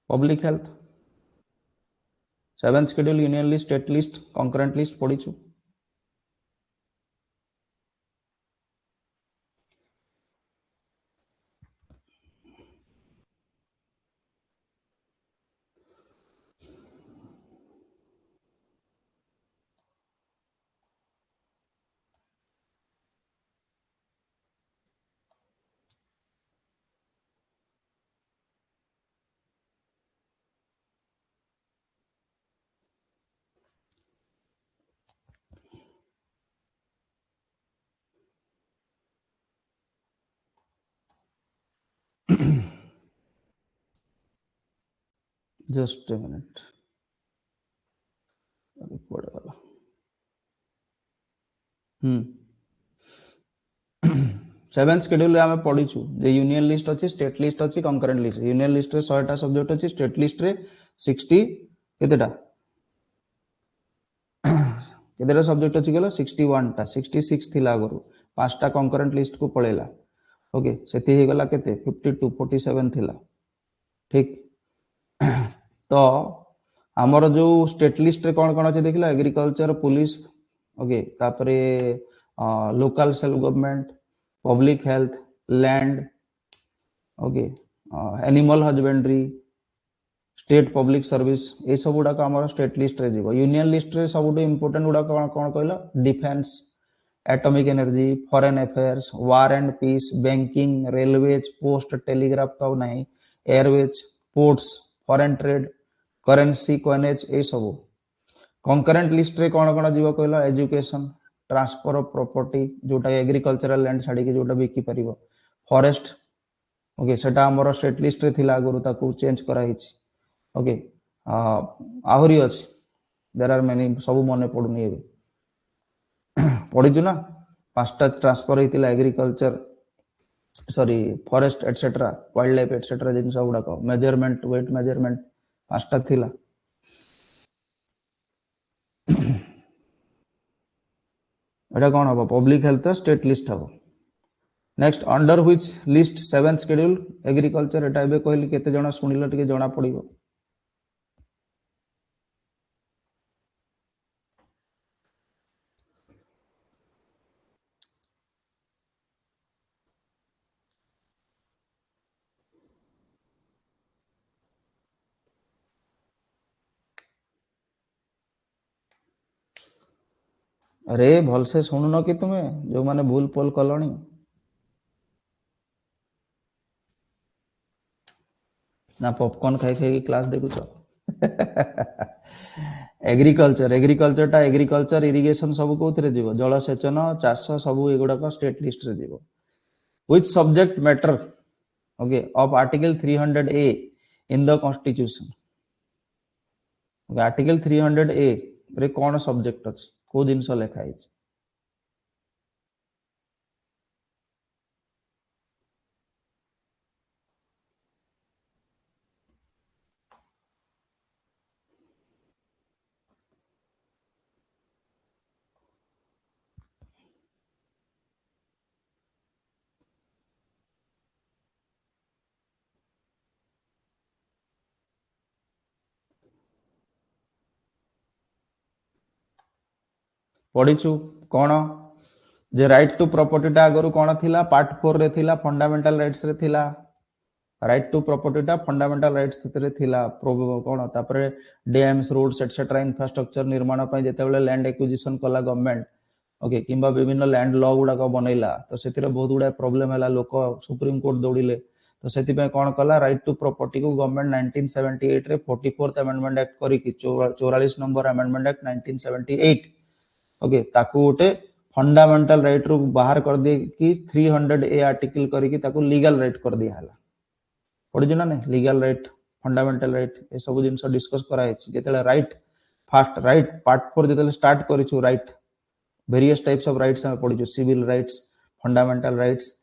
public health 7th schedule union list state list concurrent list पढिछु जस्ट a minute अभी पड़े वाला 7th शेड्यूल रे हमें पढिछु जे यूनियन लिस्ट अछि स्टेट लिस्ट अछि कंकरेंट लिस्ट यूनियन लिस्ट रे 100 टा सब्जेक्ट अछि स्टेट लिस्ट रे 60 केतेटा केतेटा सब्जेक्ट अछि गेलो 61 टा 66 थिला गरु पांचटा कंकरेंट लिस्ट को पळेला ओके सेति हे गला केते 52 47 थिला ठीक तो आमर जो स्टेट लिस्ट रे कोन कोन अछि देखिला एग्रीकल्चर पुलिस ओके तापरे local self government public health land okay animal husbandry state public service ए सब गुडा का हमर स्टेट लिस्ट रे जीवो यूनियन लिस्ट रे सबटू इंपोर्टेंट गुडा कोन कोन कहला defence atomic energy foreign affairs war and peace banking railways post telegraph तो नहीं airways ports foreign trade currency coinage ए सब कंकरेंट लिस्ट रे कौन कौन जीव कहल एजुकेशन ट्रांसफर ऑफ प्रॉपर्टी जोटा एग्रीकल्चरल लैंड छाड़ी जोटा बिकी परिबो फॉरेस्ट ओके सेटा हमर स्टेट लिस्ट रे थिला आगुरु ताकू चेंज करा हिची ओके आहुरी अछि देयर आर मेनी सब मने पडुनी एबे पढिजु ना पांचटा ट्रांसफर हेतिला agriculture sorry forest etcetera wild life etcetera जिन सब गुडा मेजरमेंट वेट मेजरमेंट पांचटा थिला एटा कोन हबो पब्लिक हेल्थ स्टेट लिस्ट हबो next under which list 7th schedule agriculture एटा एबे कहली केते जणा सुनिलो टिके जणा पड़िबो अरे भलसे सुनुन कि तुमे जो माने भूल पोल कलणी ना पॉपकॉर्न खाई खाई क्लास देखुच एग्रीकल्चर एग्रीकल्चरटा एग्रीकल्चर इरिगेशन सब कोथरे जीवो जलसेचन चाष सब एगुड़ाक स्टेट लिस्ट रे जीवो which subject matter okay of article 300 A in the constitution okay article 300 ए रे कौन सब्जेक्ट अछि को जिनस लेखा है पढ़ीचु कौन जे राइट टू प्रॉपर्टीटा आगु कौन थिला पार्ट 4 रे थिला फंडामेंटल राइट्स रे थिला राइट टू प्रॉपर्टीटा फंडामेंटल राइट्स रे थिला कौन तापरे डैम्स रोड्स एटसेट्रा इंफ्रास्ट्रक्चर निर्माण पय जेतेबेले लैंड एक्विजिशन कला गवर्नमेंट ओके किंबा विभिन्न लैंड लॉ गुडा बनैला तो सेतिरे बहुत गुडा प्रॉब्लम हैला लोक सुप्रीम कोर्ट दौड़िले तो सेति पे कौन कला राइट टू प्रॉपर्टी को गवर्नमेंट 1978 रे 44th अमेंडमेंट एक्ट करी कि 44 नंबर अमेंडमेंट एक्ट 1978 ओके ताकू गोटे फंडामेंटल राइट रू बाहर कर दे कि 300 ए आर्टिकल करी कि ताकू लीगल राइट कर दिया हला पढ़ी ना नहीं लीगल राइट फंडामेंटल राइट ए सब जिंस डिस्कस करा है जेतेले राइट फास्ट राइट पार्ट 4 जेतेले स्टार्ट करिछु right various types of rights हम पढ़िछु civil rights fundamental rights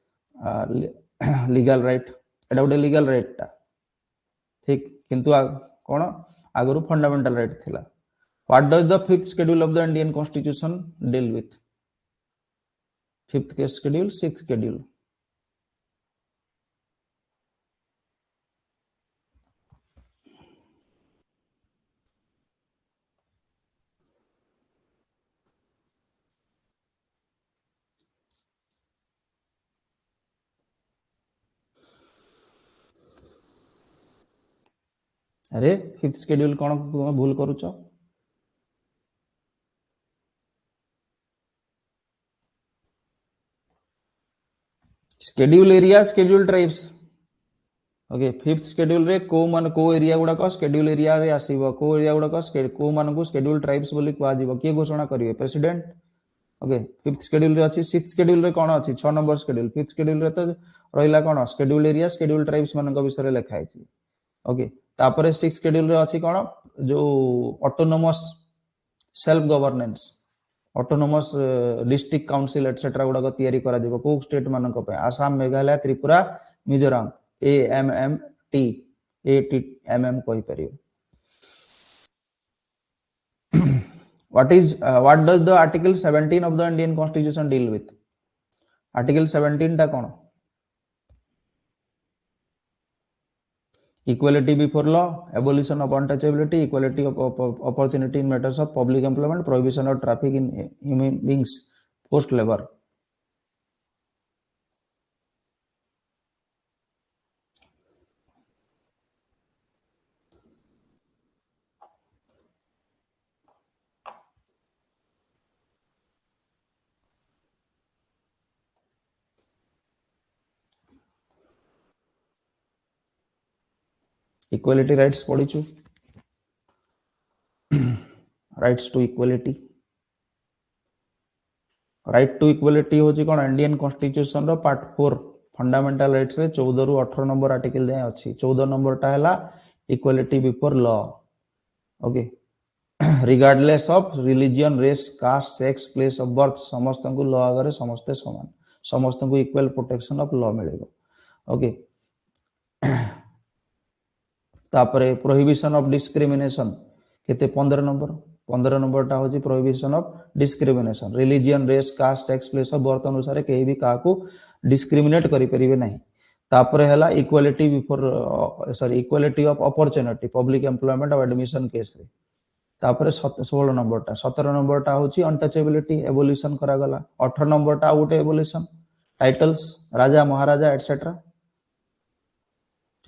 legal right एटा गोटे लीगल राइट टा ठीक किंतु कोन आगरु फंडामेंटल राइट थिला what does the fifth schedule of the Indian constitution deal with fifth के शेड्यूल सिक्स्थ शेड्यूल अरे फिफ्थ शेड्यूल कौन तुम भूल करुच schedule area schedule tribes okay fifth schedule रे को एरिया गुडा शेड्यूल एरिया रे आसीबो को एरिया गुडा को मानकु शेड्यूल ट्राइब्स बोली कुआ जीवो के घोषणा करिवे प्रेसिडेंट ओके फिफ्थ शेड्यूल रे अछि सिक्स्थ शेड्यूल रे कोन अछि 6 नंबर शेड्यूल फिफ्थ शेड्यूल रे तो रहिला कोन शेड्यूल एरिया शेड्यूल ट्राइब्स मानक विषय लिखा है ओके तापर सिक्स्थ शेड्यूल रे अछि कोन जो autonomous self governance autonomous district council etcetera गुडा तयारी करा दिबो को स्टेट मानक पे आसाम मेघालय त्रिपुरा मिजोरम AMMT ATMM कहि परियो what does the article 17 of the Indian constitution deal with article 17 टा कोन equality before law abolition of untouchability equality of opportunity in matters of public employment prohibition of traffic in human beings forced labor equality rights पढ़ीचु rights to equality right to equality होची कोन इंडियन कॉन्स्टिट्यूशन रो पार्ट 4 फंडामेंटल राइट्स रे 14 रु 18 नंबर आर्टिकल जाय अछि 14 नंबर टा हला equality before law okay regardless of religion race caste sex place of birth समस्त को लॉ आगे समस्ते समान समस्त को इक्वल प्रोटेक्शन ऑफ लॉ मिलेगा ओके तापरे प्रोहिबिशन ऑफ डिस्क्रिमिनेशन केते 15 नंबर टा होची prohibition of discrimination religion race caste sex place of birth अनुसार कहीं भी काको डिस्क्रिमिनेट करि परिबे नहीं तापरे हला equality before sorry equality of opportunity public employment और एडमिशन केस रे तापरे 16 नंबर टा 17 नंबर टा होची अनटचेबिलिटी एबोलिशन करा गला 18 नंबर टा उटे एबोलिशन टाइटल्स राजा महाराजा एटसेट्रा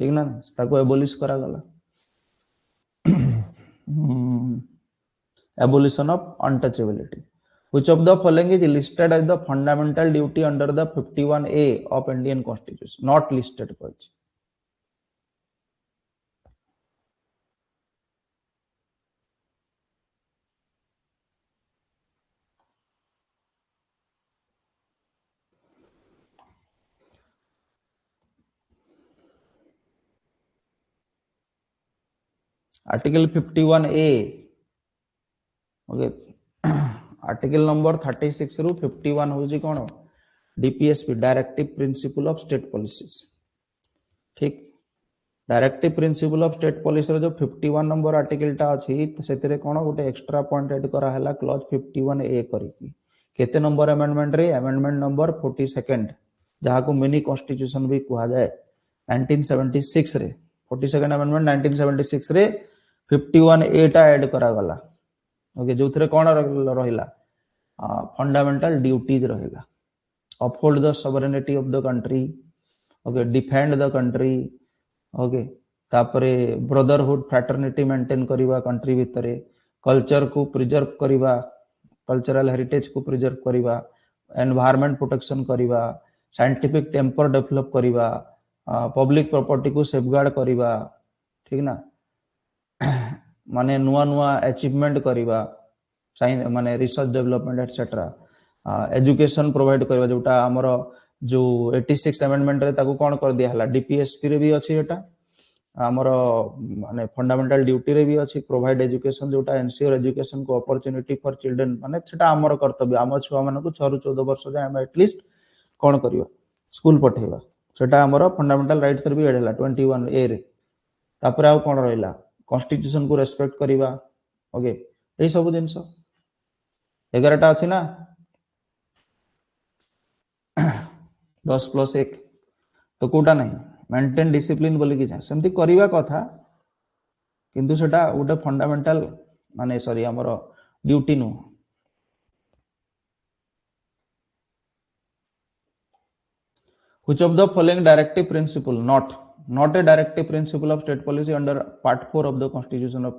ठीक ना ताको एबोलिश करा गला abolition of untouchability which of the following is listed as the fundamental duty under the 51A of Indian constitution not listed कोई article 51A okay article number 36 रु 51 होजी कोन DPSP directive principle of state policies ठीक directive principle of state policy रो जो 51 नंबर आर्टिकल टा अछि सेतरे कोन गोटे एक्स्ट्रा पॉइंट ऐड करा हला क्लॉज 51A करिकी केते नंबर अमेंडमेंट रे अमेंडमेंट नंबर 42 जहा को मिनी कॉन्स्टिट्यूशन भी कहा जाए 1976 रे 42nd अमेंडमेंट 1976 रे 51A टा ऐड करा गला ओके जो थरे कोन रहिला फंडामेंटल ड्यूटीज रहिला uphold the sovereignty of the country okay defend the country okay तापरे ब्रदरहुड फ्रैटर्निटी मेंटेन करिवा कंट्री भितरे कल्चर को प्रिजर्व करिवा कल्चरल हेरिटेज को प्रिजर्व करिवा एनवायरनमेंट प्रोटेक्शन करिवा साइंटिफिक टेम्पर डेवलप करिवा पब्लिक प्रॉपर्टी को सेफगार्ड करिवा ठीक ना माने नुआ नुआ अचीवमेंट करिवा माने research development etcetera education provide करबा जोटा हमरो जो 86 अमेंडमेंट रे ताको कोन कर दिया हला डीपीएसपी रे भी अछि एटा हमरो माने फंडामेंटल ड्यूटी रे भी अछि प्रोवाइड एजुकेशन जोटा एनश्योर एजुकेशन को अपॉर्चुनिटी फॉर चिल्ड्रन माने सेटा हमरो कर्तव्य हम छुआ माने को 6 रु 14 वर्ष जाय हम एटलीस्ट कोन करियो स्कूल पठेबा सेटा हमरो फंडामेंटल राइट्स रे भी एड हला 21A रे तापर आ कोन रहइला कॉन्स्टिट्यूशन को रेस्पेक्ट करिवा ओके ए सब जिंस 11 टा अछि ना 10+1 तो कोटा नहीं मेंटेन डिसिप्लिन बोली कि सेमती करिवा कथा किंतु सेटा गोटे फंडामेंटल माने सॉरी हमरो ड्यूटी नु which of the following directive principle not a directive principle of state policy under part 4 of the constitution of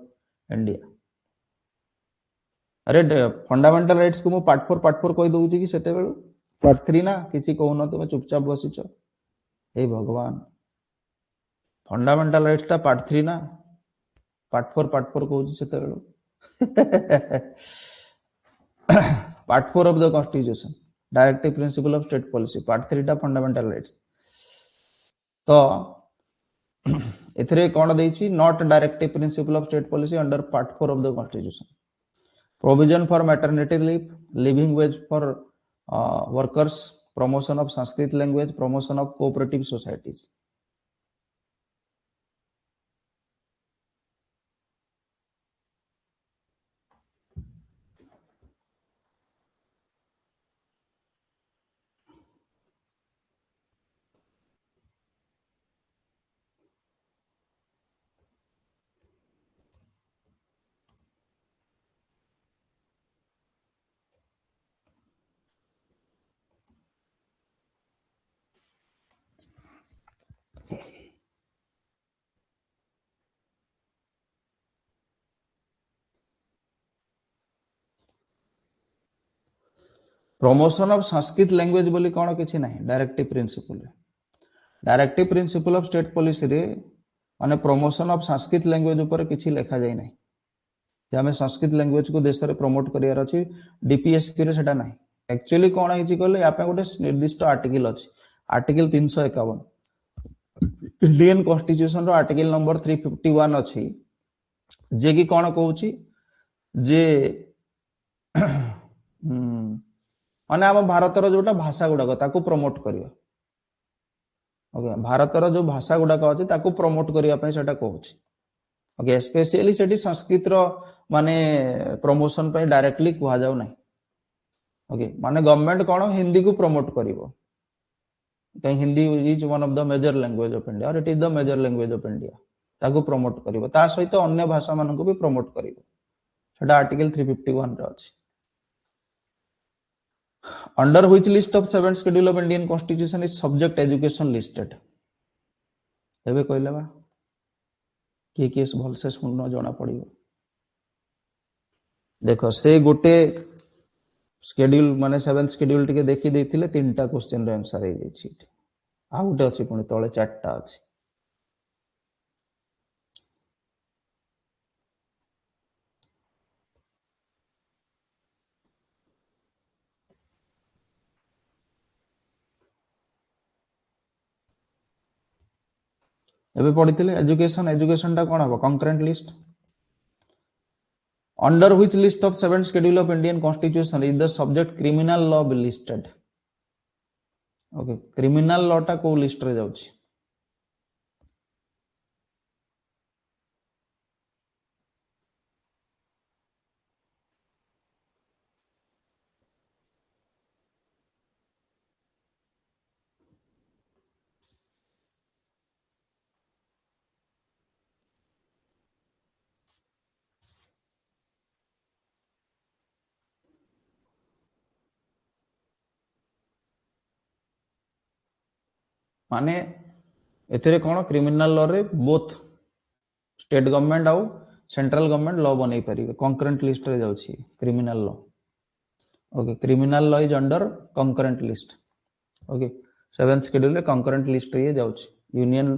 India अरे फंडामेंटल राइट्स को मु पार्ट 4 कहि दउची कि सेते बेलु पार्ट 3 ना किछि कहउन तुमे चुपचाप बसिछ हे भगवान फंडामेंटल राइट्स ता पार्ट 3 ना पार्ट 4 कहउची सेते बेलु part 4 of the constitution directive principle of state policy part 3 टा फंडामेंटल राइट्स तो एथरे कोन देछि not directive principle of state policy under part 4 of the constitution provision for maternity leave living wage for workers promotion of Sanskrit language promotion of cooperative societies promotion of Sanskrit language बोली कौन किसी नहीं directive principle of state policy रे माने प्रमोशन ऑफ संस्कृत लैंग्वेज ऊपर किछि लिखा जाय नै जे हमें संस्कृत लैंग्वेज को देश रे प्रमोट करियार अछि डीपीएसपी रे सेटा नै एक्चुअली कोन हिची कहले या पे गोटे निर्दिष्ट आर्टिकल अछि आर्टिकल 351 इंडियन कॉन्स्टिट्यूशन रो आर्टिकल नंबर 351 अछि जे कि कोन कहूची जे माने आम भारतर जोटा भाषा गुड़ाक ताकू प्रमोट करिया ओके भारतर जो भाषा गुड़ाक अछि ताकू प्रमोट करिया पय सेटा कहूची ओके स्पेशली सेठी संस्कृत रो माने प्रमोशन पय डायरेक्टली कुहा जाउ नै ओके माने गवर्नमेंट कोन हिंदी को प्रमोट करिवो कहीं Hindi is one of the major language of India और it is the major language of India ताकू प्रमोट करिवो ता सहित अन्य भाषा मानन को भी प्रमोट करिवो सेटा आर्टिकल 351 रे अछि under which list of 7th schedule of Indian constitution is subject education listed एबे कहले बा के भल से सुन जना पड़िबो देखो से गोटे शेड्यूल माने 7th शेड्यूल टिके देखि देथिले तीनटा क्वेश्चन रे आंसर हे जाई छी आ गोटे अछि पुनी तळे चारटा अछि एबे पढिथिले एजुकेशन टा कोन हबो concurrent list under which list of 7th schedule of Indian constitution is the subject criminal law be listed okay criminal law टा को लिस्ट रे जाउछि माने एथिरे कोन क्रिमिनल लॉ रे बोथ स्टेट गवर्नमेंट आउ सेंट्रल गवर्नमेंट लॉ बनै परिबे कंकरेंट लिस्ट रे जाउछि criminal law okay criminal law is under concurrent list okay 7th schedule रे कंकरेंट लिस्ट रे जाउछि union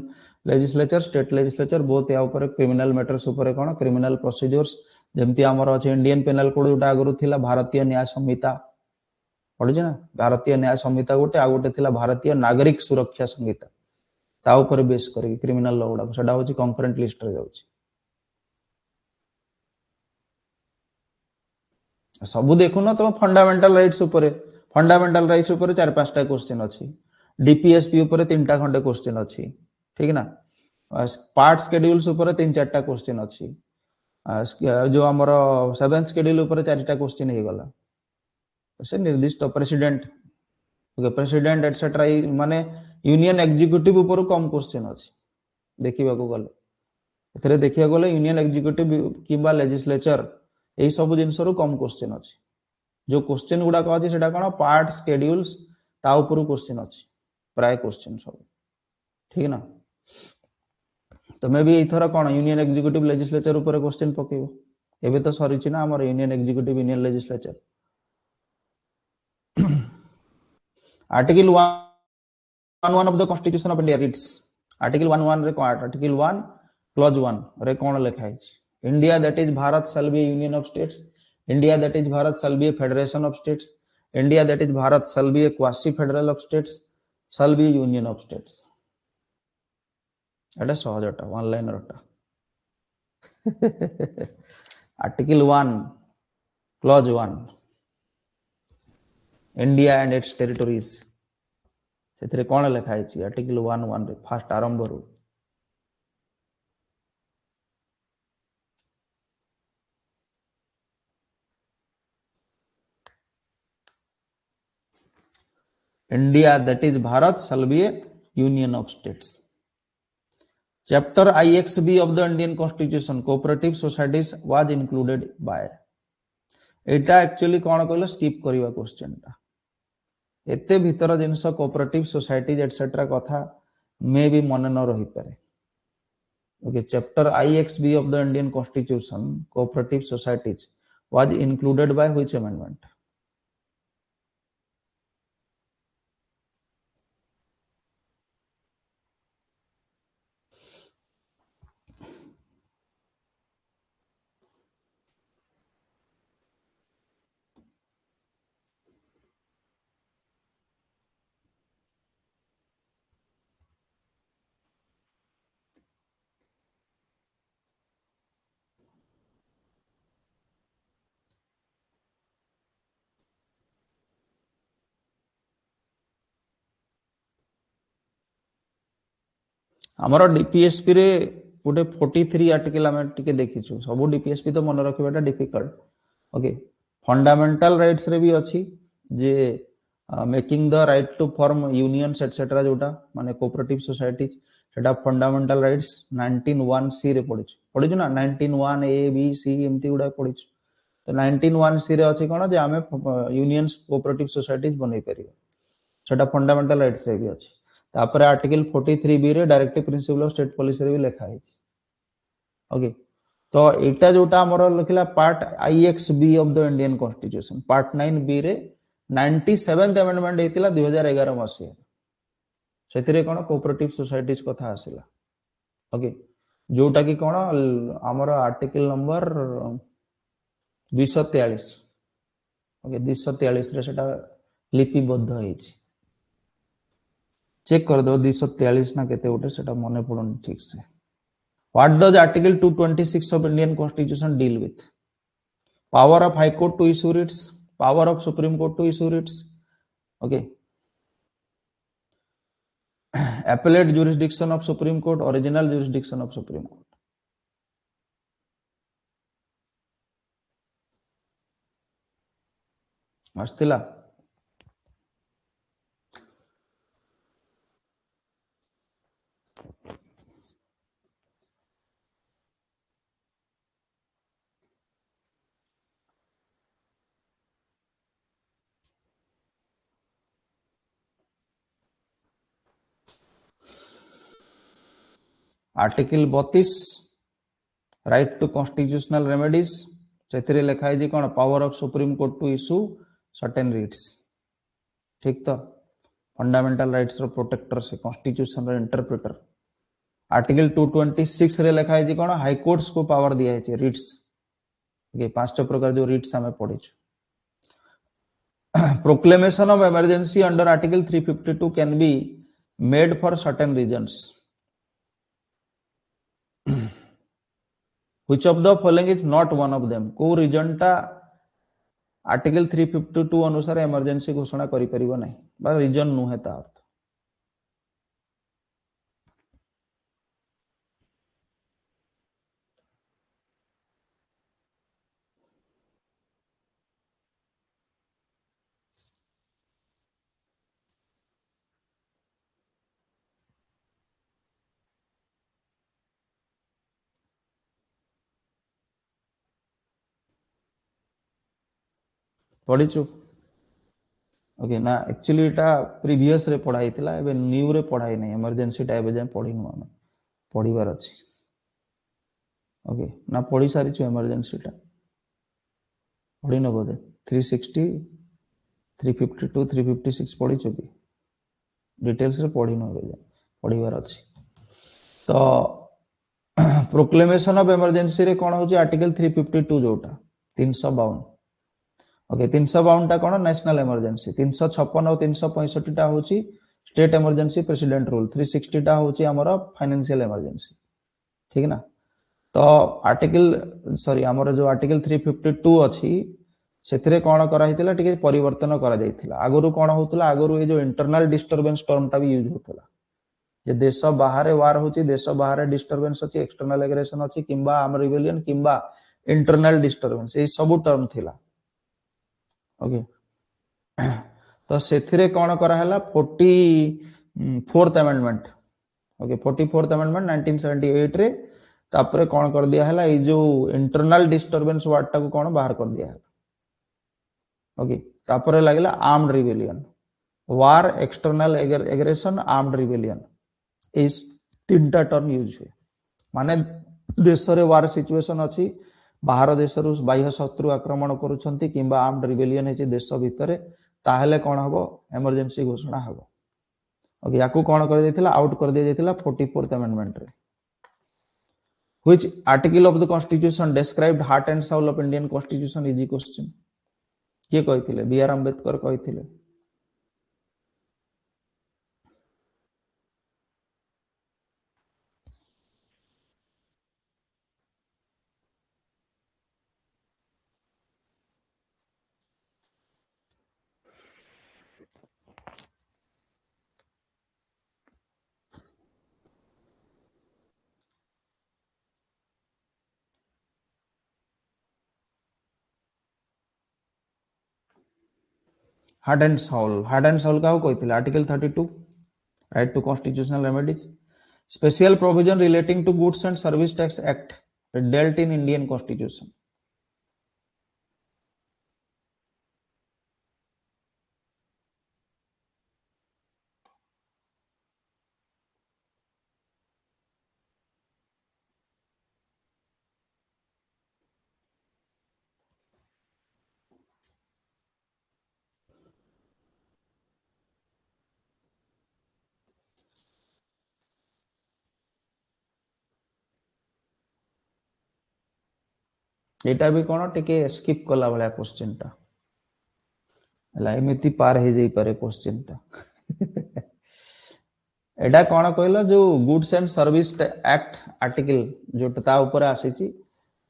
legislature state legislature both या ऊपर क्रिमिनल मैटर्स ऊपर कोन क्रिमिनल प्रोसीजर्स जेमति हमर अछि इंडियन पेनल कोड उटा आगरु थिला भारतीय न्याय संहिता पढि ना भारतीय न्याय संहिता गोटे आ गोटे थिला भारतीय नागरिक सुरक्षा संहिता ता ऊपर बेस करी क्रिमिनल लॉ गुडा सेटा होची कंकरेंट लिस्ट रे जाउची सबु देखु न तो फंडामेंटल राइट्स ऊपर चार पांचटा क्वेश्चन अछि डीपीएसपी ऊपर तीनटा खंडे क्वेश्चन अछि ठीक ना पार्ट शेड्यूल्स ऊपर तीन चारटा क्वेश्चन अछि जो हमर 7th शेड्यूल ऊपर चारटा क्वेश्चन हे गला से निर्दिष्ट प्रेसिडेंट ओके प्रेसिडेंट एटसेट्रा माने यूनियन एग्जीक्यूटिव ऊपर कम क्वेश्चन अछि देखिबा को गले एथरे देखिया गले यूनियन एग्जीक्यूटिव किबा लेजिस्लेचर एही सब जिंस रो कम क्वेश्चन अछि जो क्वेश्चन गुडा कहछि सेटा कोन पार्ट शेड्यूल्स ता ऊपर क्वेश्चन अछि प्राय क्वेश्चन सब ठीक ना तो मे भी इथरा कोन यूनियन एग्जीक्यूटिव लेजिस्लेचर ऊपर क्वेश्चन पकेबो एबे तो सरीछि ना हमर union executive union legislature article 1 of the constitution of India reads article 1 रे article 1 clause 1 रे कोन लिखा है India that is Bharat shall be a union of states India that is Bharat shall be a federation of states India that is Bharat shall be a quasi federal of states shall be a union of states Etah सहजटा one liner टा article 1 clause 1 India and its territories सेथरे कोन लिखा है आर्टिकल 1 रे फास्ट आरंभ रो India that is Bharat shall be a union of states chapter IXB of the Indian constitution cooperative societies was included by Etah actually कोन कहलो स्किप करिवा क्वेश्चन टा एते भीतर जिनस कोऑपरेटिव सोसाइटीज एटसेट्रा कथा मे भी मन न रही पारे okay chapter IXB of the Indian constitution cooperative societies was included by which amendment आमर डीपीएसपी रे गोटे 43 आर्टिकल आम टिके देखीचु सब डीपीएसपी तो मन रखा डिफिकल्ट ओके फंडामेंटल राइट्स रे भी अच्छी जे making the right to form unions etcetera जोटा माने कोऑपरेटिव सोसाइटीज सेटा फंडामेंटल राइट्स 19(1) सी रे पढ़ी ना 19(1) ए बी सी एमती गुड़ा पढ़ी तो 19(1) सी रे अच्छी कौन जे आम यूनियंस कोऑपरेटिव सोसाइटीज बनई पार सेटा फंडामेंटल राइट्स रे भी अच्छी तापर आर्टिकल 43 बी रे directive principle of state policy रे भी लिखा है ओके तो एटा जोटा हमर लिखला part IX B of the Indian constitution part 9 B रे 97th अमेंडमेंट हेतिला 2011 मसिया सेतिरे कोन कोऑपरेटिव सोसाइटीज कथा आसिला ओके जोटा कि कोन हमर आर्टिकल नंबर 243 ओके 243 रे सेटा लिपिबद्ध हेछि चेक कर दो 243 ना केते उठे सेटा मने पड़न ठीक से what does article 226 of Indian constitution deal with power of high court to issue writs power of supreme court to issue writs okay appellate jurisdiction of supreme court original jurisdiction of supreme court आस्तिला article 32 right to constitutional remedies से लिखा है कौन power of supreme court to issue certain writs ठीक तो फंडामेंटल राइट्स रो प्रोटेक्टर से कॉन्स्टिट्यूशन रो इंटरप्रेटर आर्टिकल 226 रे लिखा है कौन हाई कोर्ट्स को पावर दिया है रिट्स ये पांच प्रकार जो रिट्स हमें पढ़ी proclamation of emergency under article 352 can be made for certain reasons which of the following is not one of them को रीजन टा आर्टिकल 352 अनुसार इमरजेंसी घोषणा करि परिबो नै बा रीजन नुहे ता अर्थ पढ़िचु ओके ना एक्चुअली एटा प्रीवियस रे पढ़ाई थिला एबे न्यू रे पढ़ाई नै इमरजेंसी टा एबे जे पढ़िनु हम पढ़िबार अछि ओके ना पढ़ी सारी छु इमरजेंसी टा पढ़ी न बोधे 360 352 356 पढ़ी छु भी डिटेल्स रे पढ़ी न एबे पढ़िबार अछि तो प्रोक्लेमेशन ऑफ इमरजेंसी रे कोन होची आर्टिकल 352 जोटा 352 ओके 352 टा कोन नेशनल इमरजेंसी 356 और 365 टा होची स्टेट इमरजेंसी प्रेसिडेंट रूल 360 टा होची हमर फाइनेंशियल इमरजेंसी ठीक ना तो आर्टिकल सॉरी हमर जो आर्टिकल 352 अछि सेथिरे कोन करा हितला टिके परिवर्तन करा जायथिला आगरु कोन होतला आगरु ए जो इंटरनल डिस्टरबेंस टर्म टा भी यूज होतला जे देश बाहर वार होची देश बाहर डिस्टरबेंस अछि एक्सटर्नल एग्रेशन अछि किंबा आम रिबेलियन किंबा इंटरनल डिस्टरबेंस ए सब टर्म थिला ओके तो सेथिरे कोन करा हला 44th amendment okay 44th amendment 1978 रे तापरे कोन कर दिया हला ए जो इंटरनल डिस्टरबेंस वर्ड टा को कोन बाहर कर दिया हला ओके तापरे लागला आर्म्ड रिबेलियन वार एक्सटर्नल एग्रेशन आर्म्ड रिबेलियन इस तीनटा टर्म यूज हुए माने देश रे वार सिचुएशन अछि बाहर देश रु बाह्य शत्रु आक्रमण करूछंती किंबा आर्म्ड रिबेलियन है देश भितरे ताहले कोन हबो इमरजेंसी घोषणा हबो ओके याकू कोन कर देथिला आउट कर दे देथिला 44th अमेंडमेंट रे which article of the constitution described heart and soul of Indian constitution easy question के कहिथिले बी आर अंबेडकर कहिथिले हार्ड एंड साउल का कहते article 32 right to constitutional remedies special provision relating to goods and service tax act dealt in Indian constitution एटा भी कौन टिके स्किप कला भाया क्वेश्चन टा एमती पार हो जाई पारे क्वेश्चन टा एटा कौन कहला जो goods and service act article जो ता ऊपर आसीची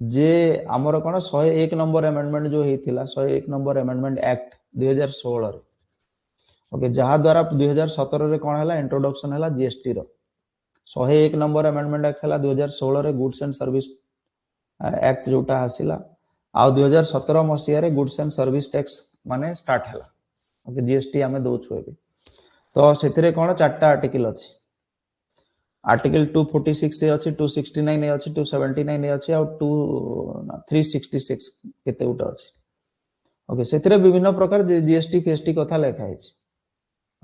जे आमर कौन 101 नंबर अमेंडमेंट जो होता 101 नंबर अमेंडमेंट एक्ट 2016 ओके जहाँ द्वारा 2017 रे कौन है इंट्रोडक्शन है जीएसटी रो 101 नंबर अमेंडमेंट एक्ट है 2016 रे गुड्स एंड सर्विस एक्ट जोटा आसिला आ 2017 मसीह गुड्स एंड सर्विस टैक्स माने स्टार्ट है ओके जीएसटी आमे दउछु एबे तो सेतिरे कोन चारटा आर्टिकल अछि आर्टिकल 246 ए अछि 269 ए अछि 279 ए अछि और 366 केते उटा अछि ओके सेतिरे विभिन्न प्रकार जीएसटी फीएसटी कथा लेखा है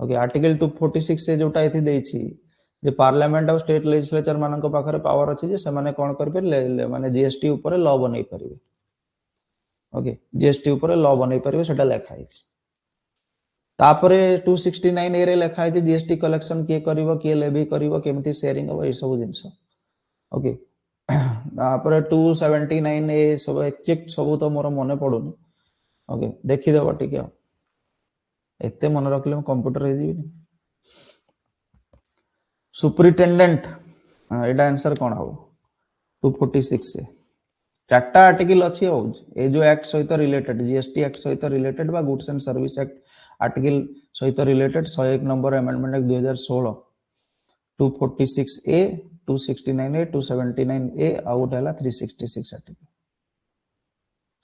ओके आर्टिकल 246 से जोटा एथि देछि जे पार्लियामेंट और स्टेट लेजिस्लेचर मानक पाखरे पावर अछि जे से माने कोन कर पे माने जीएसटी ऊपर लॉ बनै परिबे ओके जीएसटी ऊपर लॉ बनै परिबे सेटा लेखा है तापरे 269 ए रे लेखा है जीएसटी कलेक्शन किए करिवो किए लेवी करिवो केमती शेयरिंग हो ए सब जिंस ओके तापरे 279 ए सब एक्चेक सब तो मोर मने पडुनी ओके देखि देबो टिके एते मन रखले कंप्यूटर हे जीवनी सुपरिटेंडेंट एटा आंसर कोन हो 246 से चारटा आर्टिकल अच्छी हो ए जो एक्ट सहित रिलेटेड जीएसटी एक्ट सहित रिलेटेड बा goods and service act article सहित रिलेटेड 101 नंबर अमेंडमेंट एक्ट 2016 246 ए 269 ए 279 ए आउट है 366 article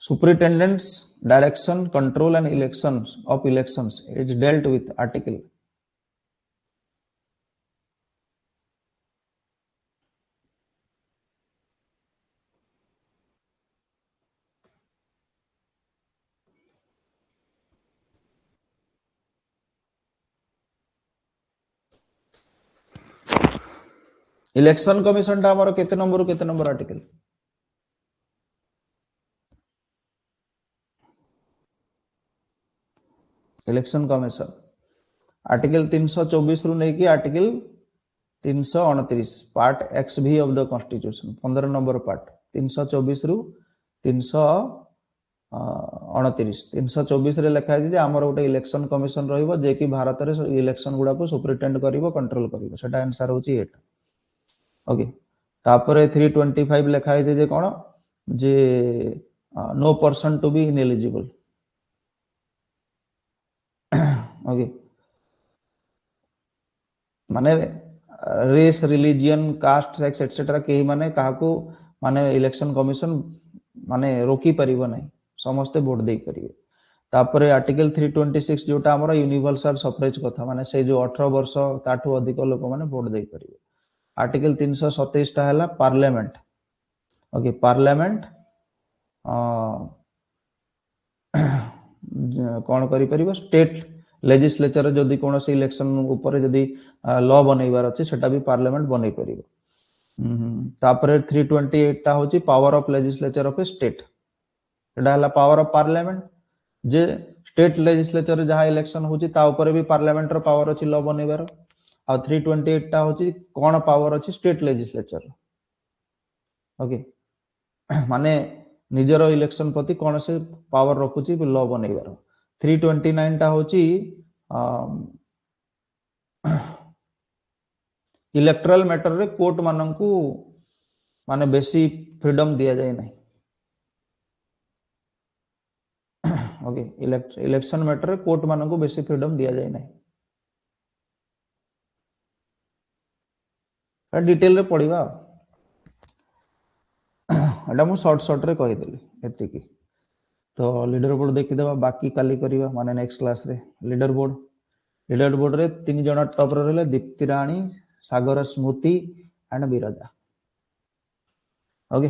superintendent's direction control and elections is dealt with article election commission टा हमर केते number article election commission article 324 रु नै कि आर्टिकल 329 पार्ट एक्स भी of the constitution 15 number part 324 रु 329 324 रे लिखा है जे हमर गोटे इलेक्शन कमिशन रहइबो जे कि भारत रे इलेक्शन गुडा को सुपरिटेंड करिवो कंट्रोल करिवो सेटा आंसर होची एटा ओके तापरे 325 लिखा है जे कोन जे no person to be ineligible okay माने race religion caste sex etcetera के माने काहाको माने इलेक्शन कमिशन माने रोकी परिबो नै समस्त वोट दे परिबे तापरे आर्टिकल 326 जोटा हमर यूनिवर्सल सफरेज कथा माने से जो 18 वर्ष ताठू अधिक लोक माने वोट दे परिबे आर्टिकल 327 टा हला पार्लियामेंट ओके पार्लियामेंट कौन करि परिबो स्टेट लेजिस्लेचर जदि कौन से इलेक्शन ऊपर जदि लॉ बनैबार अछि सेटा भी पार्लियामेंट बनै परिबो तापरे 328 टा होची power of legislature of A state एटा हला power of parliament J state legislature जहाँ इलेक्शन होची ता ऊपर भी पार्लियामेंट रो पावर अछि लॉ बनैबार आ 328 टा होची कोन पावर अछि स्टेट लेजिस्लेचर ओके माने निजर इलेक्शन प्रति कौन से पावर रखुची लॉ बनैबार 329 टा होची इलेक्टोरल मैटर रे कोर्ट माननकू माने बेसी फ्रीडम दिया जाय नै ओके इलेक्शन मैटर रे कोर्ट माननकू बेसी फ्रीडम दिया जाय नै डिटेल रे पढिबा एटा मु शॉर्ट रे कहि देली एति की तो लीडर बोर्ड देखिदेबा बाकी काली करवा माने नेक्स्ट क्लास रे लीडर बोर्ड रे 3 जण टॉप रे रहले दीप्ति राणी सागर स्मृति एंड विरजा ओके